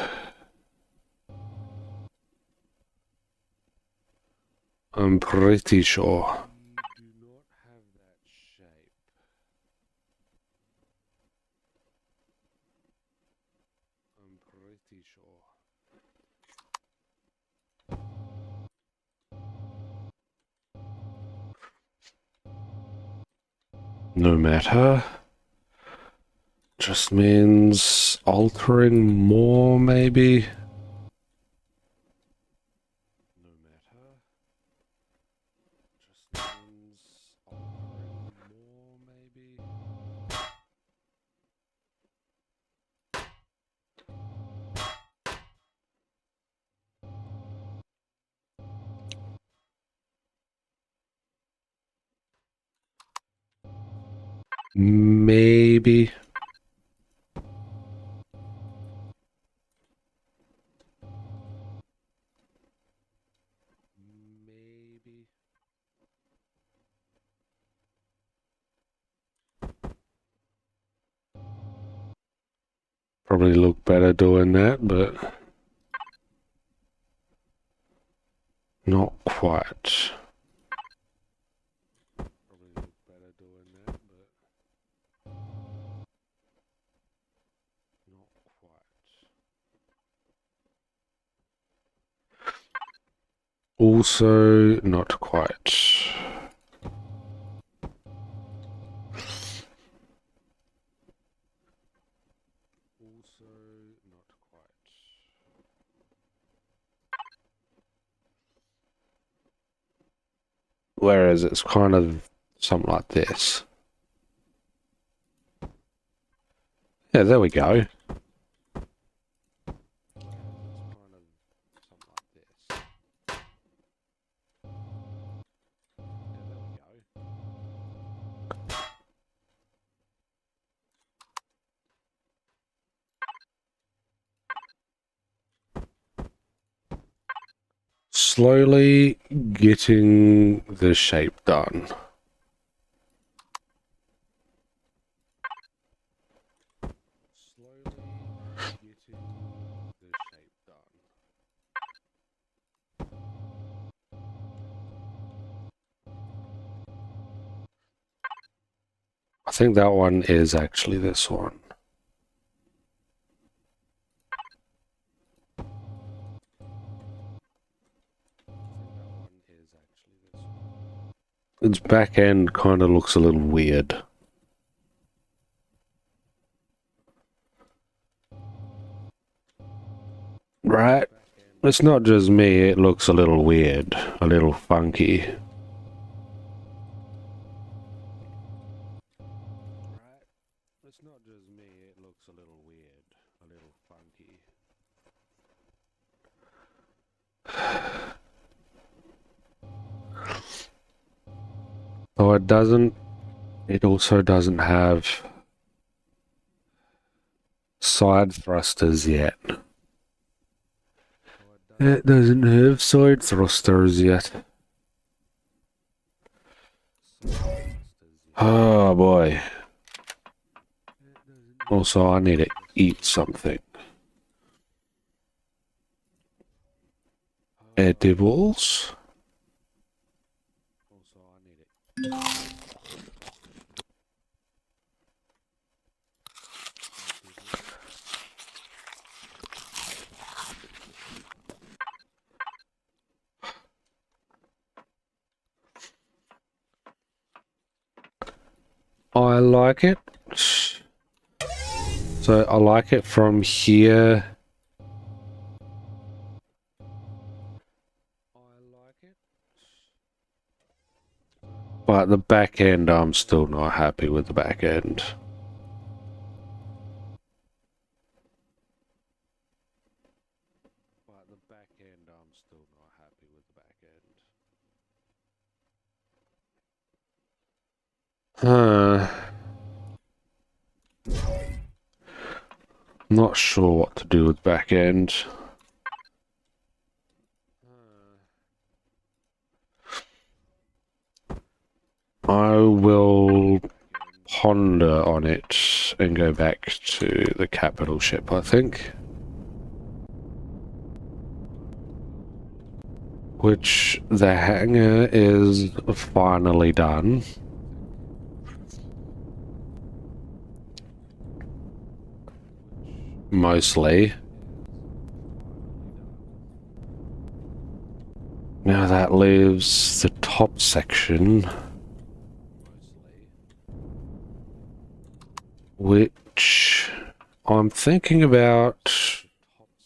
I'm pretty sure. No matter. Just means altering more, maybe? Maybe. Probably look better doing that, but not quite. Also, not quite. Whereas it's kind of something like this. Yeah, there we go. Slowly getting the shape done. I think that one is actually this one. Its back end kind of looks a little weird. Right? It's not just me, it looks a little weird, a little funky. It's not just me, it looks a little weird, a little funky. Oh, it also doesn't have side thrusters yet. It doesn't have side thrusters yet. Oh boy. Also, I need to eat something. Edibles? I like it. So I like it from here. But the back end, I'm still not happy with the back end. Not sure what to do with back end. I will ponder on it and go back to the capital ship, I think. Which the hangar is finally done. Mostly. Now that leaves the top section, which I'm thinking about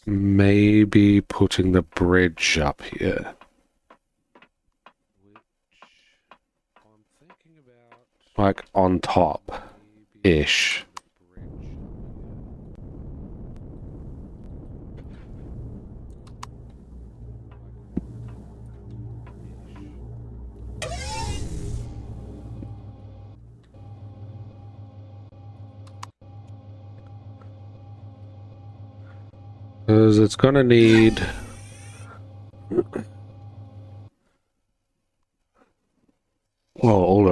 maybe putting the bridge up here. Like on top-ish. Because it's gonna need... Well, all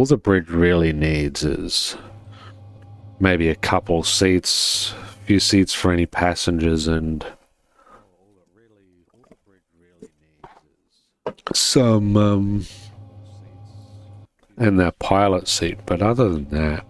the bridge really needs is maybe a couple seats, a few seats for any passengers, and some, and that pilot seat. But other than that,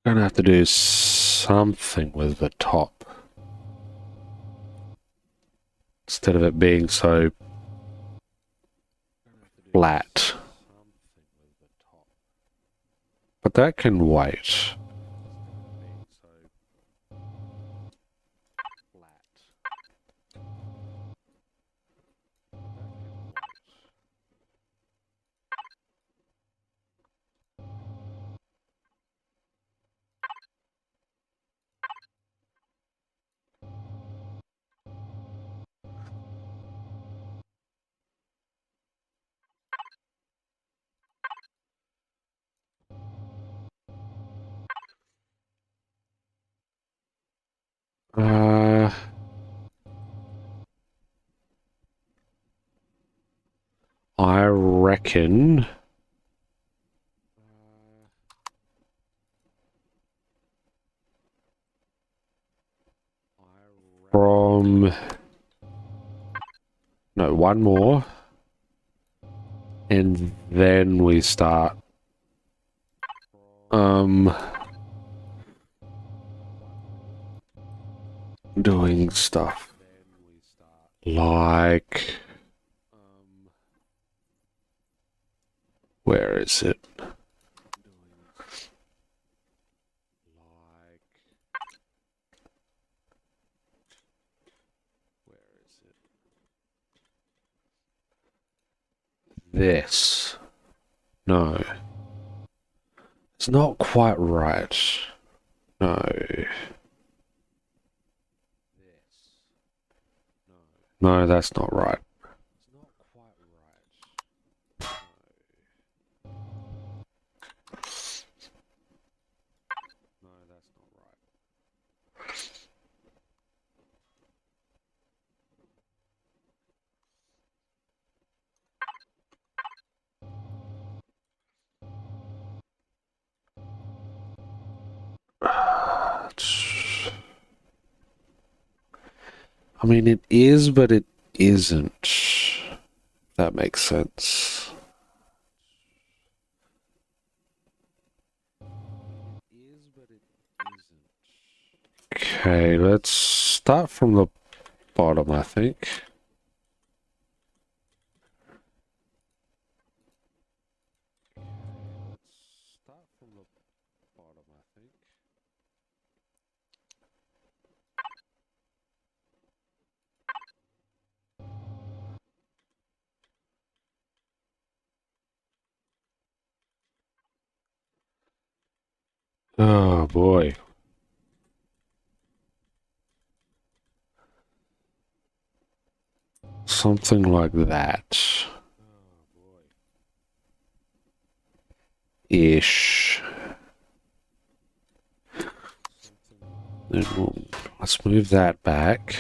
gonna have to do something with the top instead of it being so flat. But that can wait. Uh, I reckon from... No, one more. And then we start... doing stuff. Like... Where is it? This. No. It's not quite right. No. No, that's not right. I mean, it is, but it isn't. If that makes sense. Okay, let's start from the bottom, I think. Oh boy. Something like that. Ish. Then let's move that back.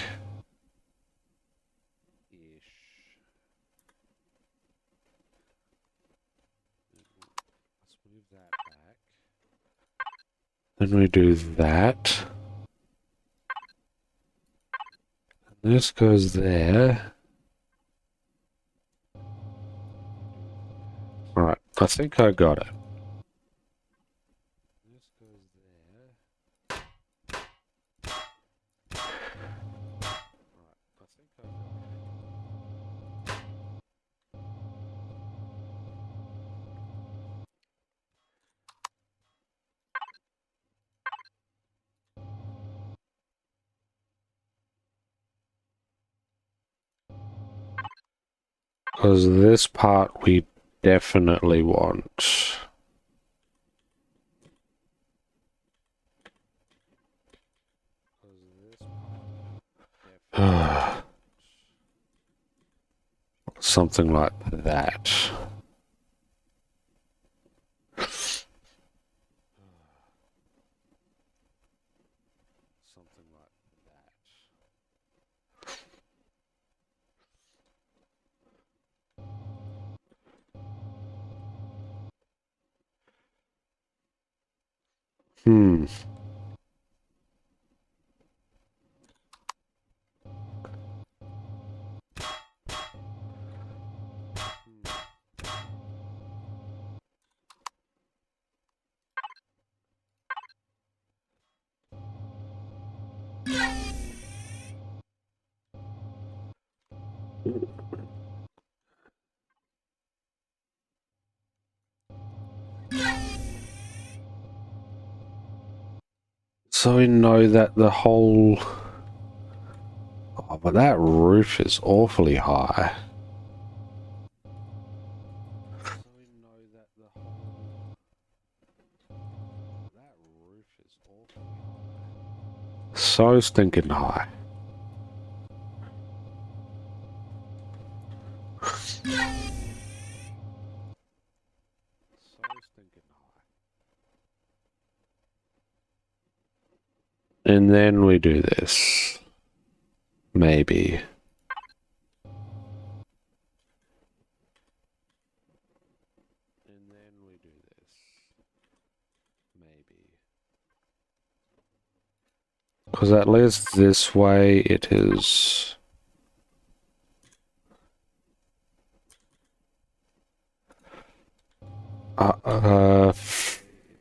Then we do that. And this goes there. Alright, I think I got it. Because this part we definitely want. Something like that. Hmm. So we know that the whole... Oh, but that roof is awfully high. So stinking high. And then we do this. Maybe. And then we do this. Maybe. Because at least this way it is...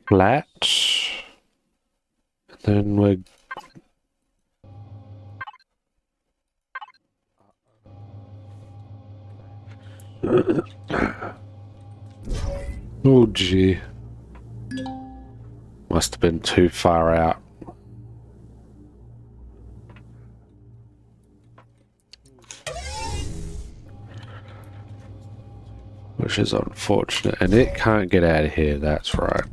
flat. Then we're... Oh gee. Must have been too far out. Which is unfortunate. And it can't get out of here, that's right.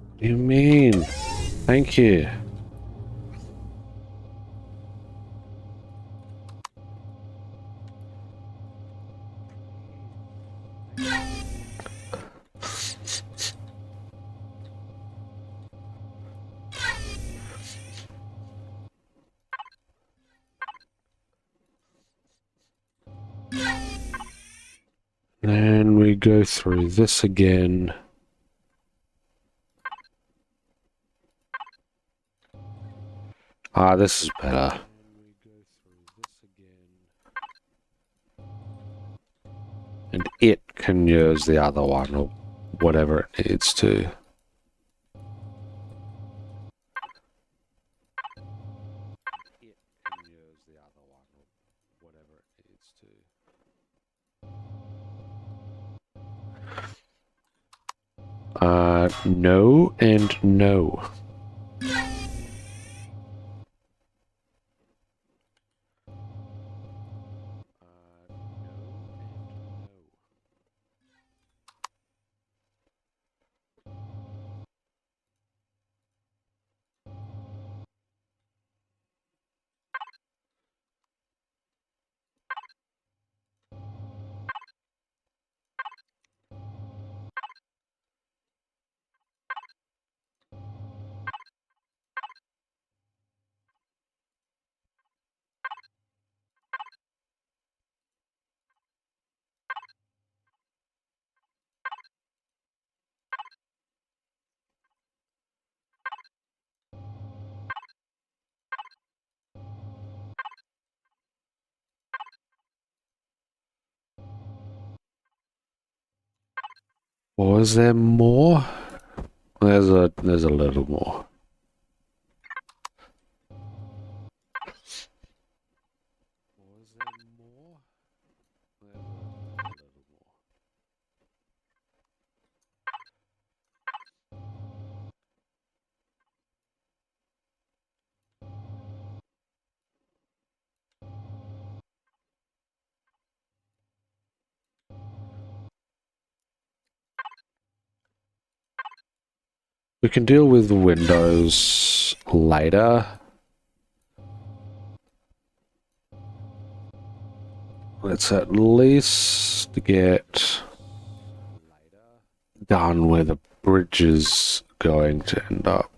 What do you mean? Thank you. Then we go through this again. Ah, this is better. And it can use the other one or whatever it needs to. No and no. Was there more? There's a little more. Was there more? There's a little more. We can deal with windows later. Let's at least get done where the bridge is going to end up.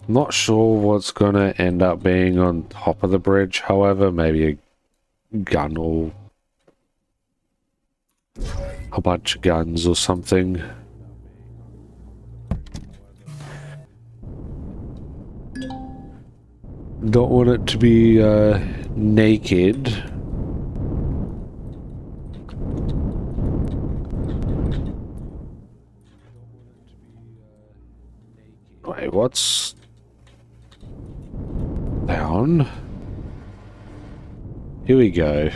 Not sure what's gonna end up being on top of the bridge, however, maybe a gun or a bunch of guns or something. Don't want it to be naked. Wait, what's down? Here we go.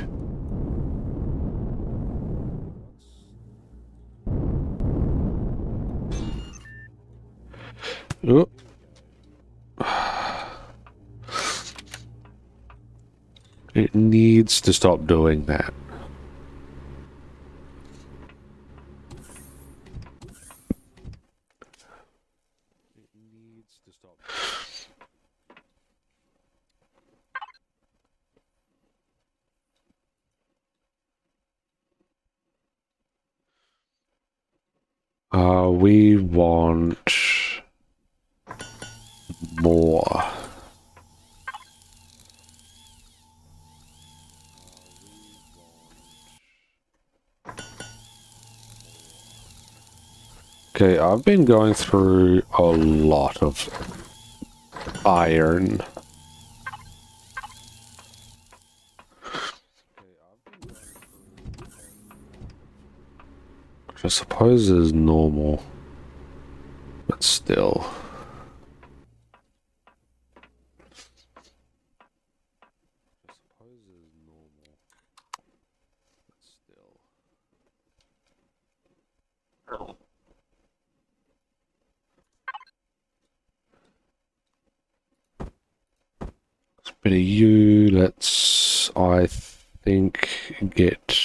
Oh. It needs to stop doing that. We want more. Okay, I've been going through a lot of iron. Which I suppose is normal. But still. Bit of you, let's, I think, get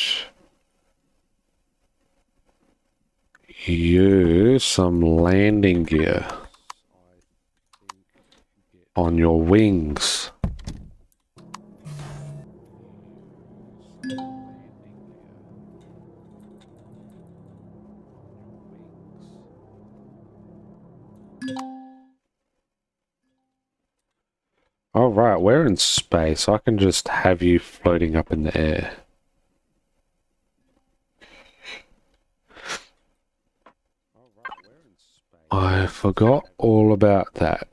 you some landing gear on your wings. All right, we're in space. I can just have you floating up in the air. I forgot all about that.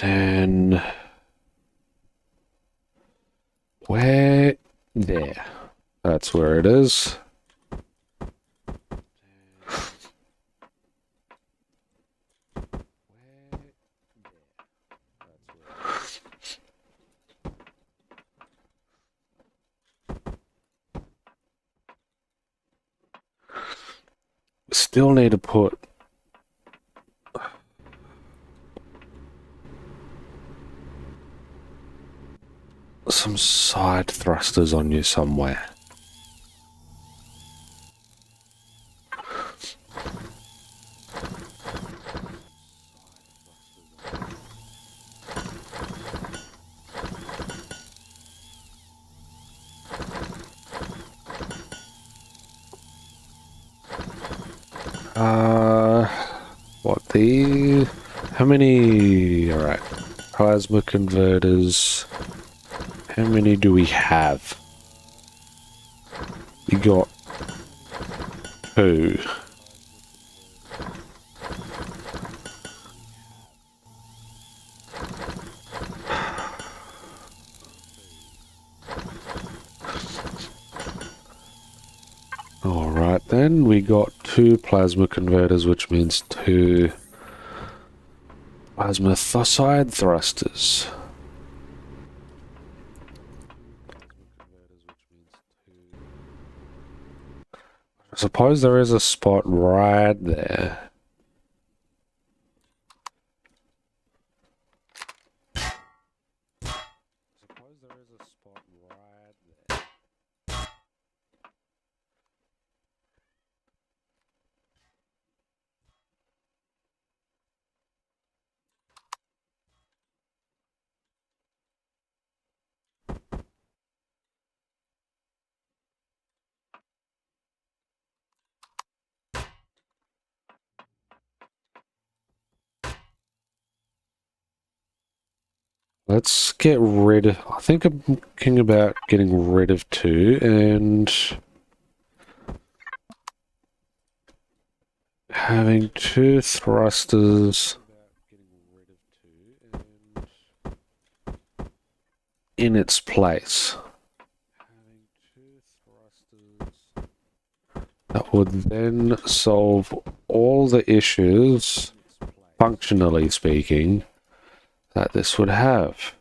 Then where? There. That's where it is. Still need to put some side thrusters on you somewhere. How many? Alright. Plasma converters. How many do we have? We got 2. Alright then, we got 2 plasma converters, which means 2 plasma side thrusters. I suppose there is a spot right there. Let's get rid of... I think I'm thinking about getting rid of 2 and having 2 thrusters in its place. That would then solve all the issues, functionally speaking, that this would have.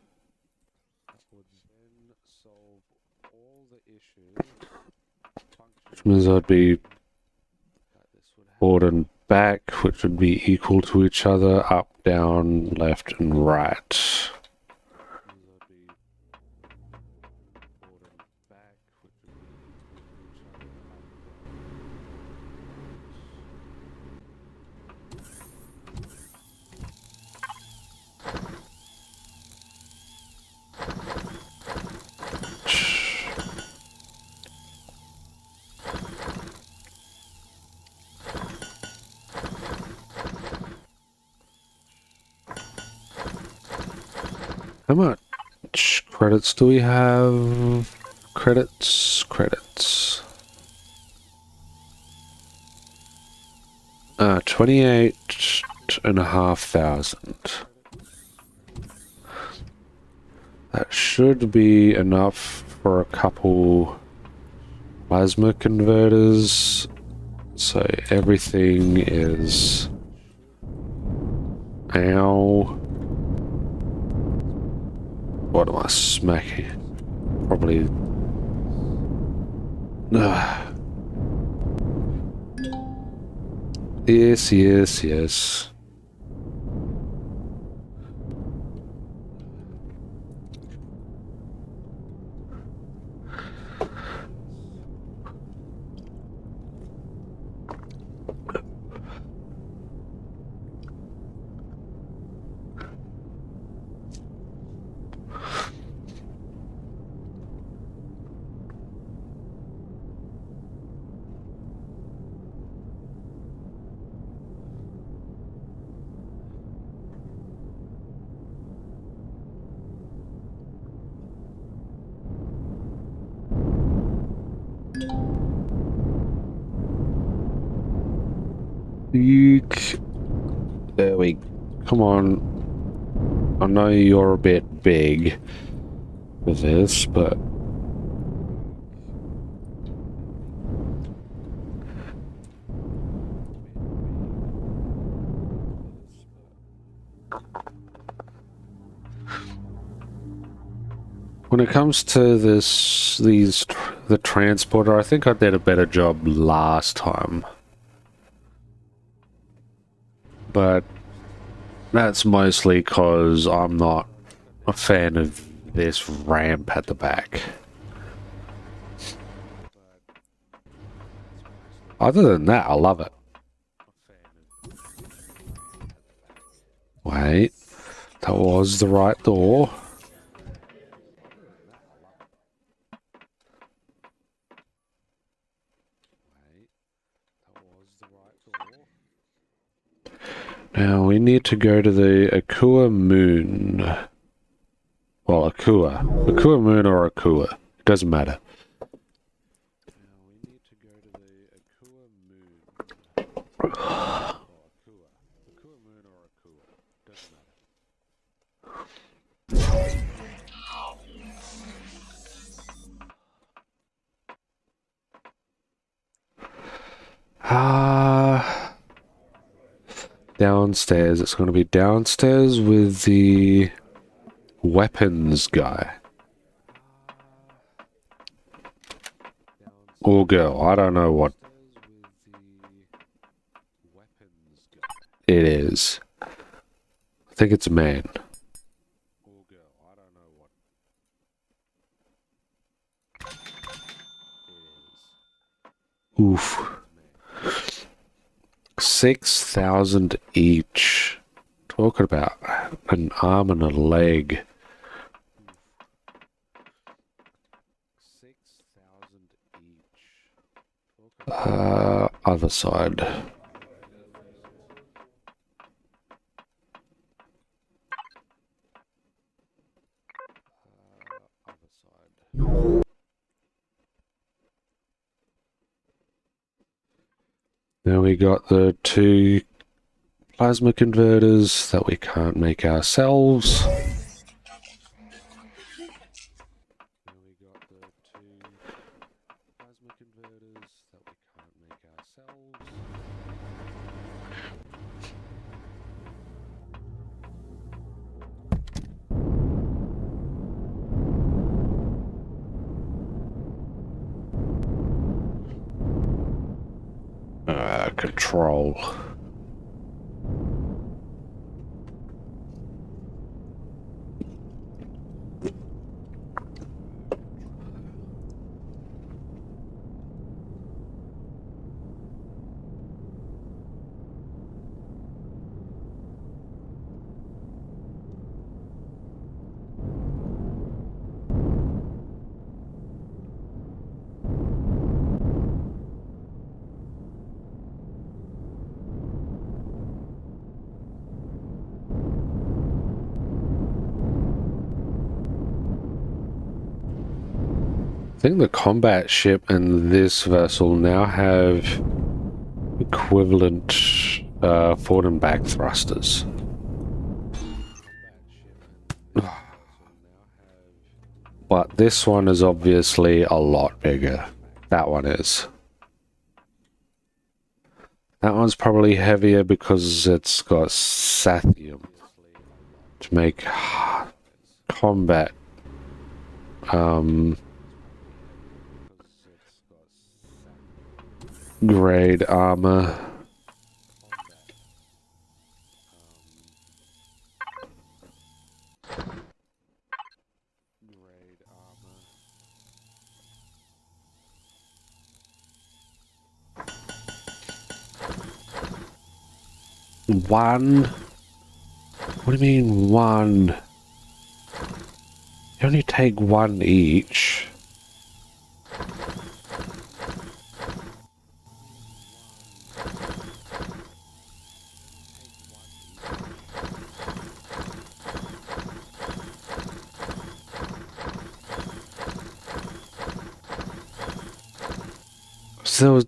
Which means I'd be forward and back, which would be equal to each other, up, down, left, and right. How much credits do we have? Credits. 28,500. That should be enough for a couple plasma converters. So everything is... Ow. What am I smacking? Probably... Yes. There we... Come on. I know you're a bit big for this, but when it comes to the transporter, I think I did a better job last time. But that's mostly because I'm not a fan of this ramp at the back. Other than that, I love it. Wait, that was the right door. Now we need to go to the Akua moon. Well, Akua. Akua moon or Akua. It doesn't matter. Downstairs. It's going to be downstairs with the weapons guy. Or girl. I don't know what it is. I think it's a man. Oof. 6,000 each. Talking about an arm and a leg. 6,000 each. Other side. Now we got the 2 plasma converters that we can't make ourselves. Control. I think the combat ship and this vessel now have equivalent forward and back thrusters. But this one is obviously a lot bigger. That one is. That one's probably heavier because it's got sathium to make combat grade armor. One? What do you mean one? You only take one each. So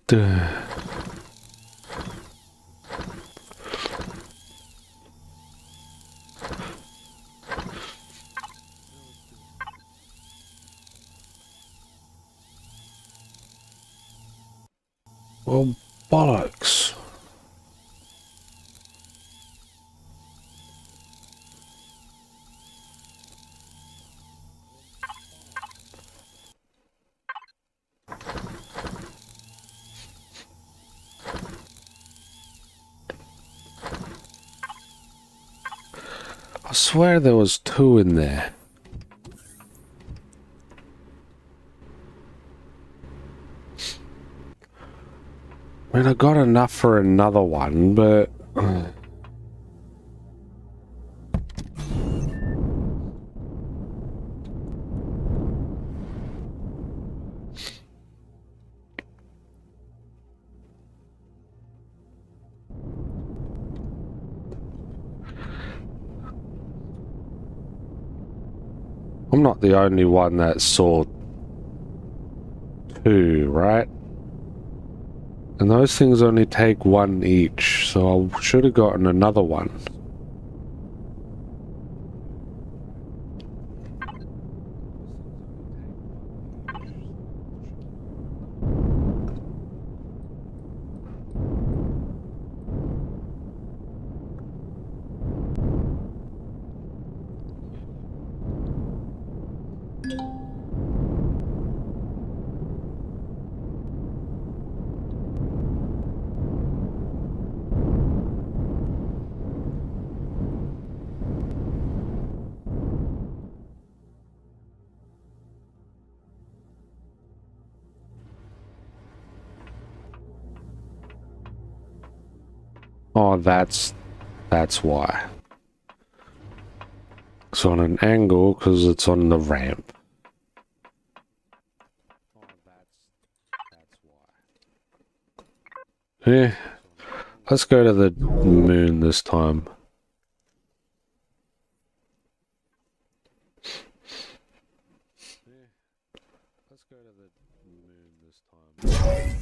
Well, bollocks. I swear there was 2 in there. I mean, I got enough for another one, but... I'm not the only one that saw 2, right? And those things only take 1 each, so I should have gotten another one. Oh, that's why. It's on an angle because it's on the ramp. Oh, that's why. Yeah. Let's go to the moon this time. Let's go to the moon this time.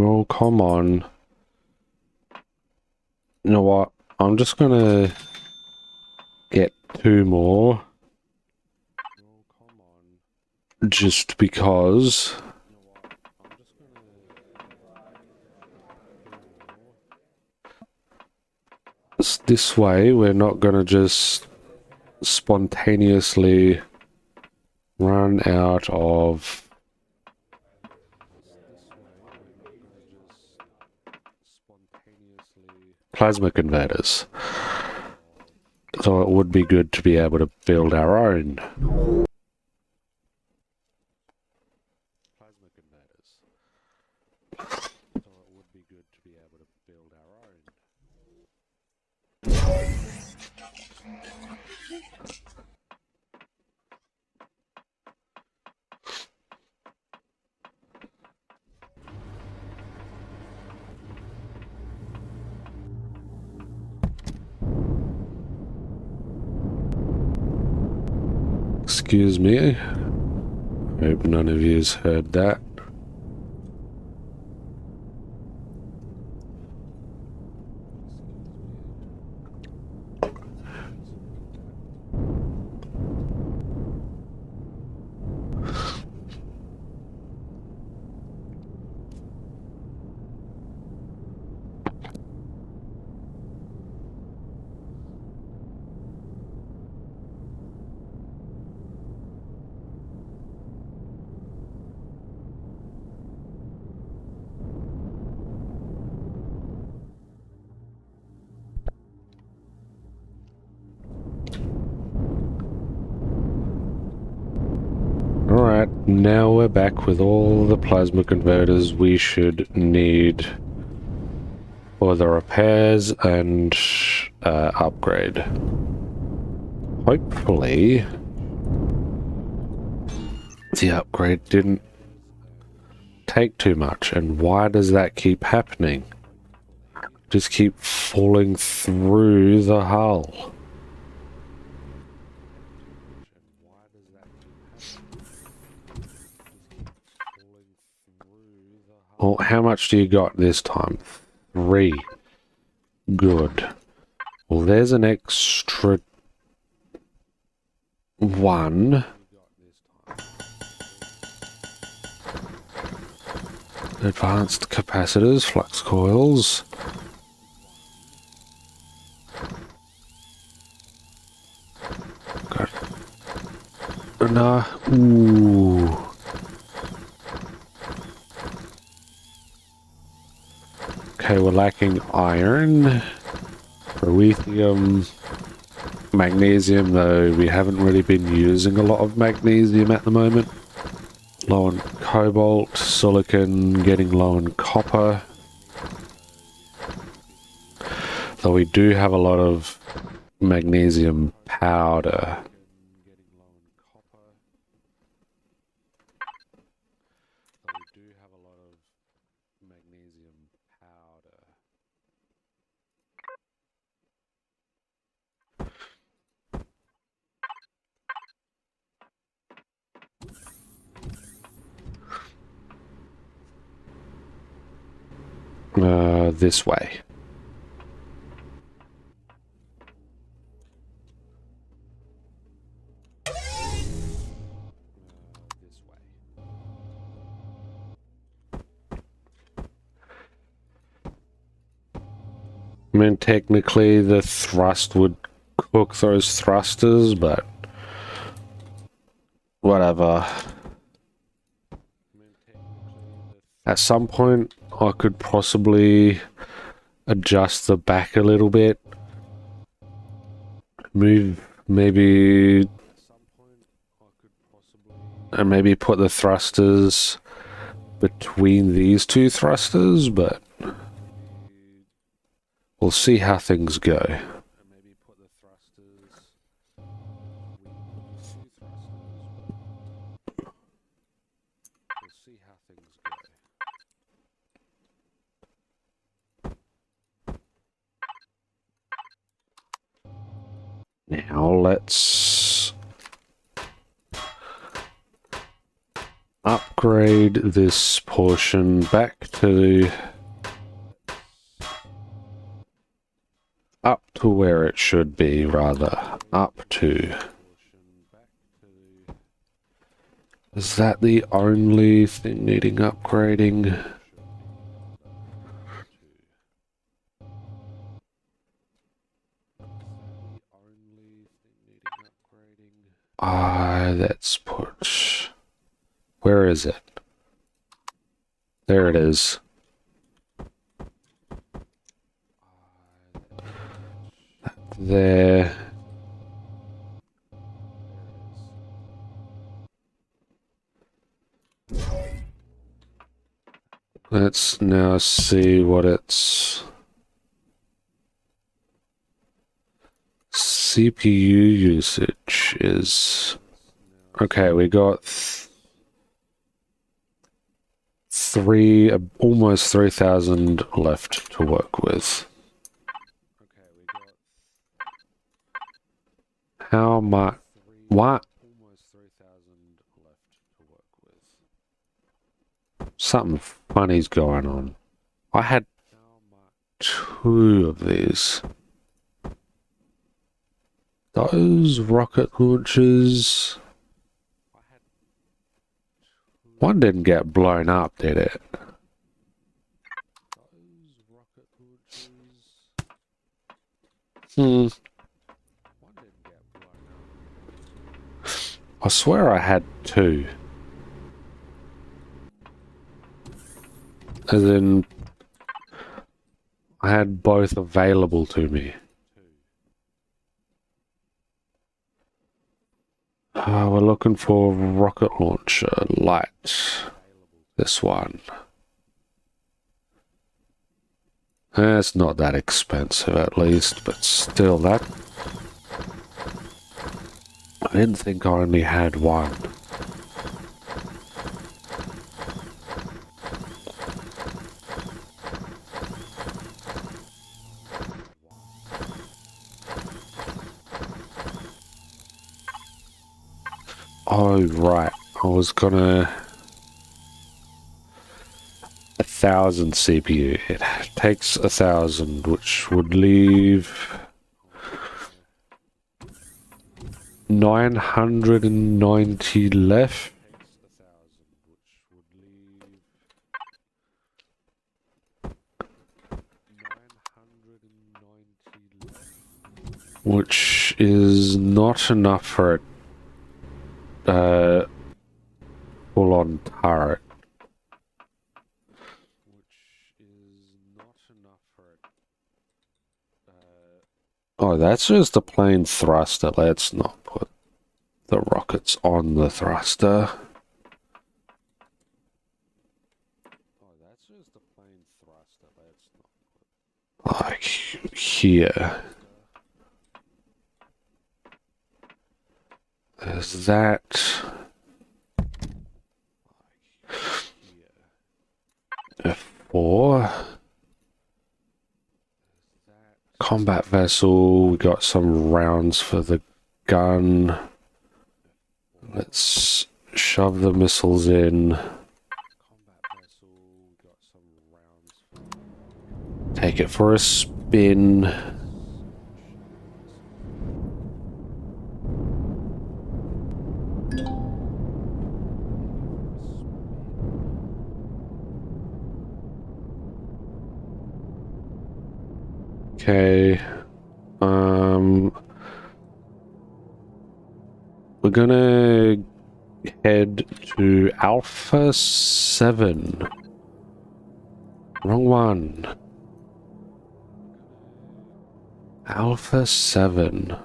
Oh, come on. You know what? I'm just gonna get 2 more. Just because. This way, we're not gonna just spontaneously run out of plasma converters. So it would be good to be able to build our own plasma converters. So it would be good to be able to build our own. Excuse me. Hope none of you's heard that. Alright, now we're back with all the plasma converters we should need for the repairs and upgrade. Hopefully, the upgrade didn't take too much. And why does that keep happening? Just keep falling through the hull. Well, how much do you got this time? 3. Good. Well, there's an extra one. Advanced capacitors, flux coils. Got ooh. Okay, we're lacking iron, lithium, magnesium, though we haven't really been using a lot of magnesium at the moment. Low on cobalt, silicon, getting low on copper. Though we do have a lot of magnesium powder. This way. I mean, technically the thrust would cook those thrusters, but whatever. At some point, I could possibly adjust the back a little bit. Move, maybe... and maybe put the thrusters between these two thrusters, but we'll see how things go. Now let's upgrade this portion back to up to where it should be, rather. Up to. Is that the only thing needing upgrading? Let's put... where is it? There it is. There. Let's now see what its CPU usage is. Okay, we got almost 3,000 left to work with. How much? What? Something funny's going on. I had 2 of these. Those rocket launchers... one didn't get blown up, did it? I swear I had 2. As in, I had both available to me. We're looking for rocket launcher light. This one. It's not that expensive, at least, but still, that... I didn't think I only had 1. Oh, right. I was gonna... 1,000 CPU. It takes 1,000, which would leave 990 left. Which is not enough for it. Full-on turret. Oh, that's just a plain thruster. Let's not put the rockets on the thruster. Like here. There's that. F4. Combat vessel. We got some rounds for the gun. Let's shove the missiles in. Take it for a spin. Okay. We're gonna head to Alpha 7. Wrong one. Alpha 7.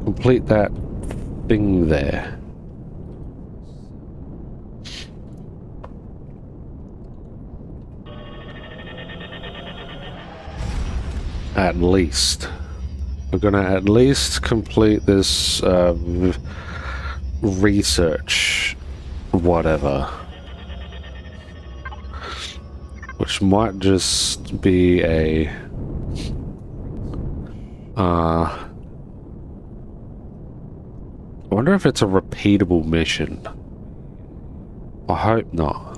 Complete that thing there. At least. We're gonna at least complete this research whatever. Which might just be a I wonder if it's a repeatable mission. I hope not.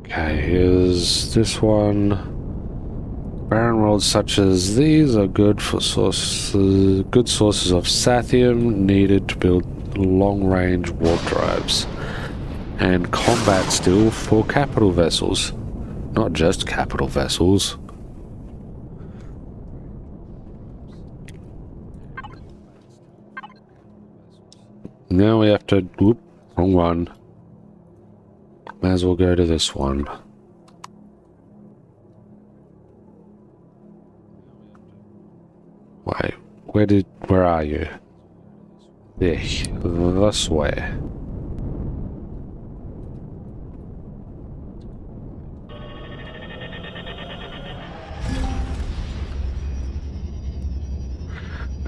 Okay, here's this one. Barren worlds such as these are good sources of sathium needed to build long-range warp drives and combat steel for capital vessels, not just capital vessels. Now we have to, whoop, wrong one. May as well go to this one. Wait, where are you? There, this way.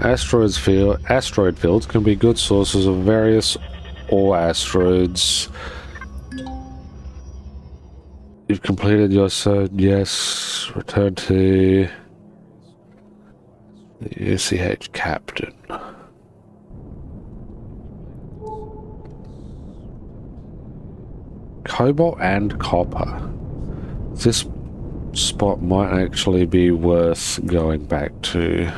Asteroid fields can be good sources of various ore asteroids. You've completed your search. Yes. Return to the UCH captain. Cobalt and copper. This spot might actually be worth going back to.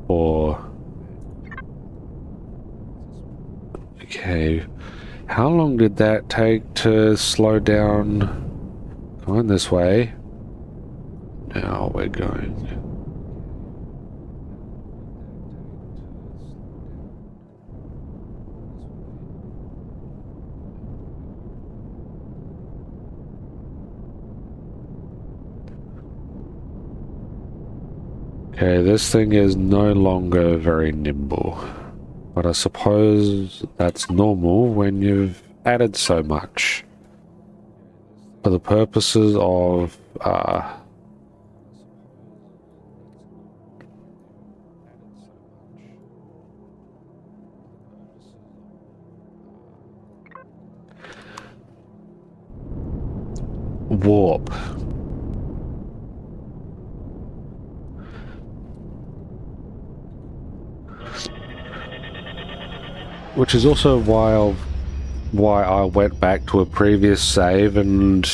Or okay, how long did that take to slow down? Come on this way. Now we're going. Okay, this thing is no longer very nimble. But I suppose that's normal when you've added so much. For the purposes of warp. Which is also why I went back to a previous save and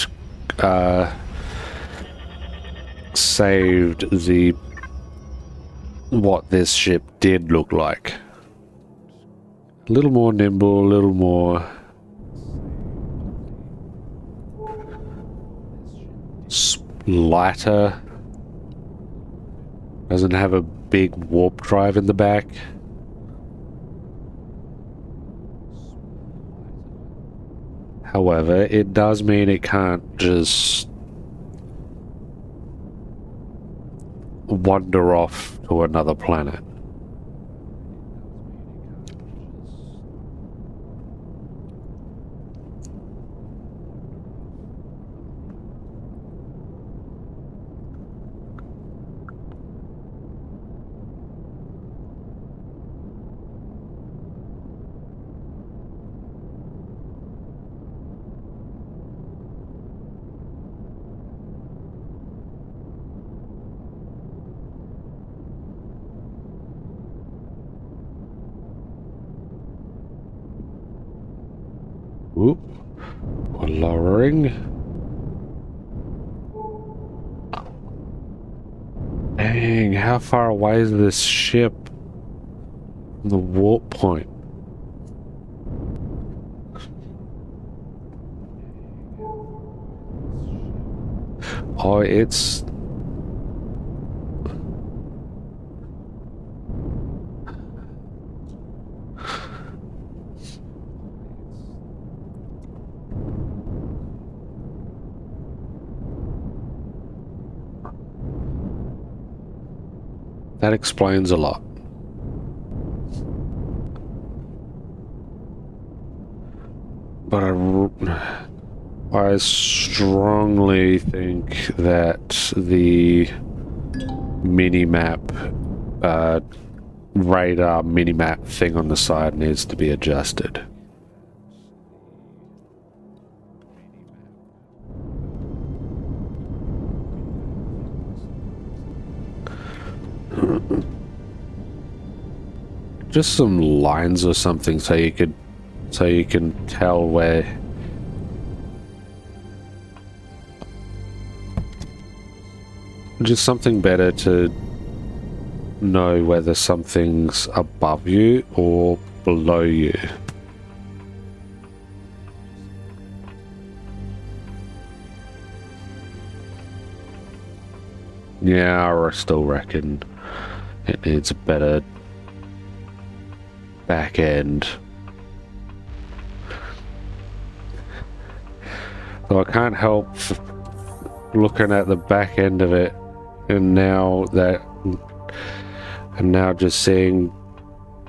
saved what this ship did look like. A little more nimble, a little more lighter. Doesn't have a big warp drive in the back. However, it does mean it can't just wander off to another planet. Oop. We're lowering. Dang, how far away is this ship from the warp point? Oh, it's... That explains a lot. But I strongly think that the mini-map, radar mini-map thing on the side needs to be adjusted. Just some lines or something so you can tell where. Just something better to know whether something's above you or below you. Yeah, I still reckon it needs a better back end. So I can't help looking at the back end of it and now just seeing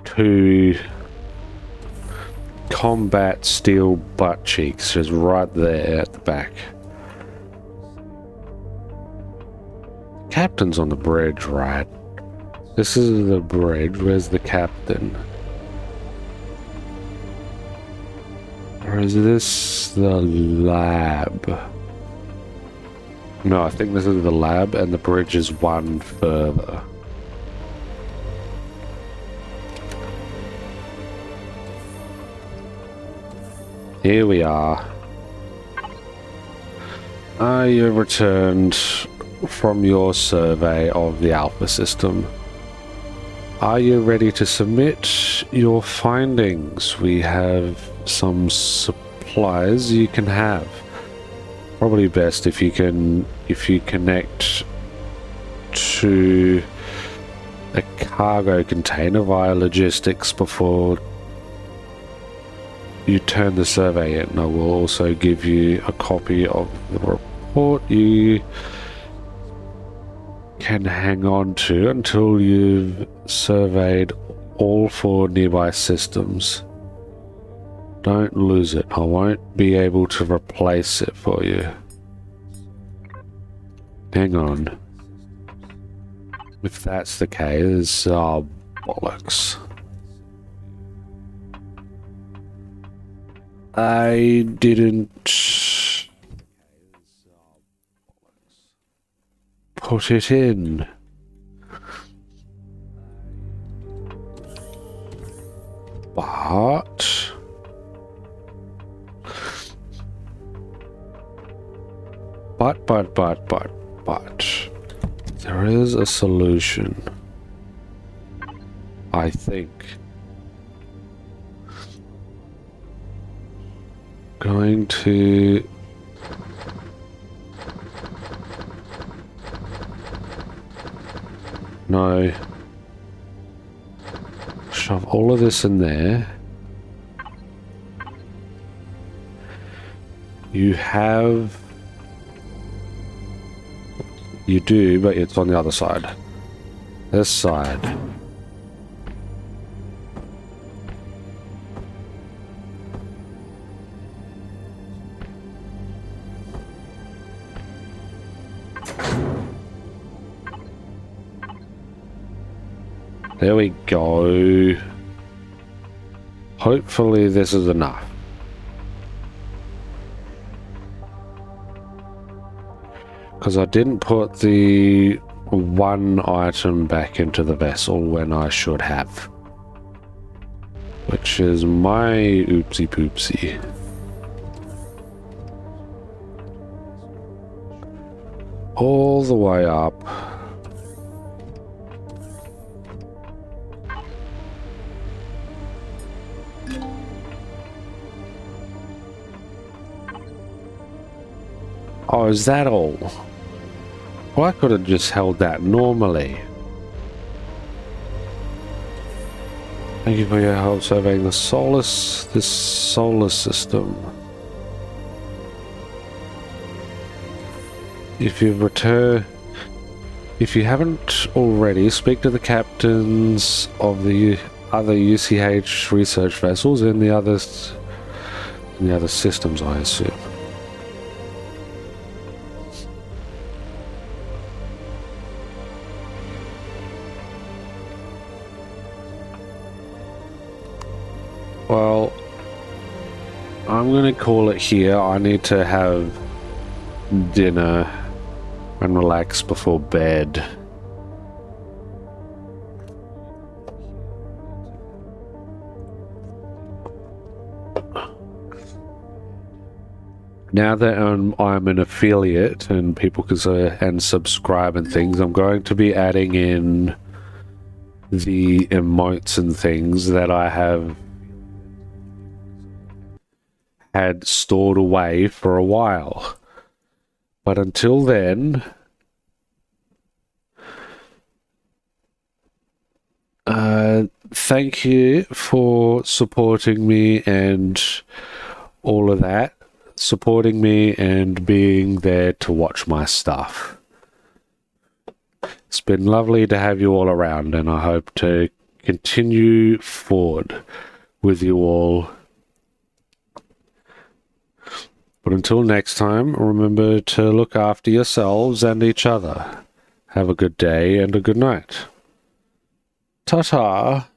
two combat steel butt cheeks just right there at the back. Captain's on the bridge, right? This is the bridge. Where's the captain? Or is this the lab? No, I think this is the lab and the bridge is one further. Here we are. You returned from your survey of the Alpha system. Are you ready to submit your findings? We have some supplies you can have. Probably best if you connect to a cargo container via logistics before you turn the survey in. I will also give you a copy of the report you can hang on to until you've surveyed all 4 nearby systems. Don't lose it. I won't be able to replace it for you. Hang on. If that's the case, oh, bollocks. I didn't put it in. But there is a solution. I think. Going to no. Shove all of this in there. You do, but it's on the other side. This side. There we go. Hopefully this is enough. Because I didn't put the one item back into the vessel when I should have. Which is my oopsie poopsie. All the way up. Oh, is that all? Well, I could have just held that normally. Thank you for your help surveying this solar system. If you haven't already, speak to the captains of the other UCH research vessels in the other systems, I assume. Well, I'm going to call it here. I need to have dinner and relax before bed. Now that I'm an affiliate and people can and subscribe and things, I'm going to be adding in the emotes and things that I have had stored away for a while. But until then, thank you for supporting me and all of that. Supporting me and being there to watch my stuff. It's been lovely to have you all around, and I hope to continue forward with you all. But until next time, remember to look after yourselves and each other. Have a good day and a good night. Ta-ta!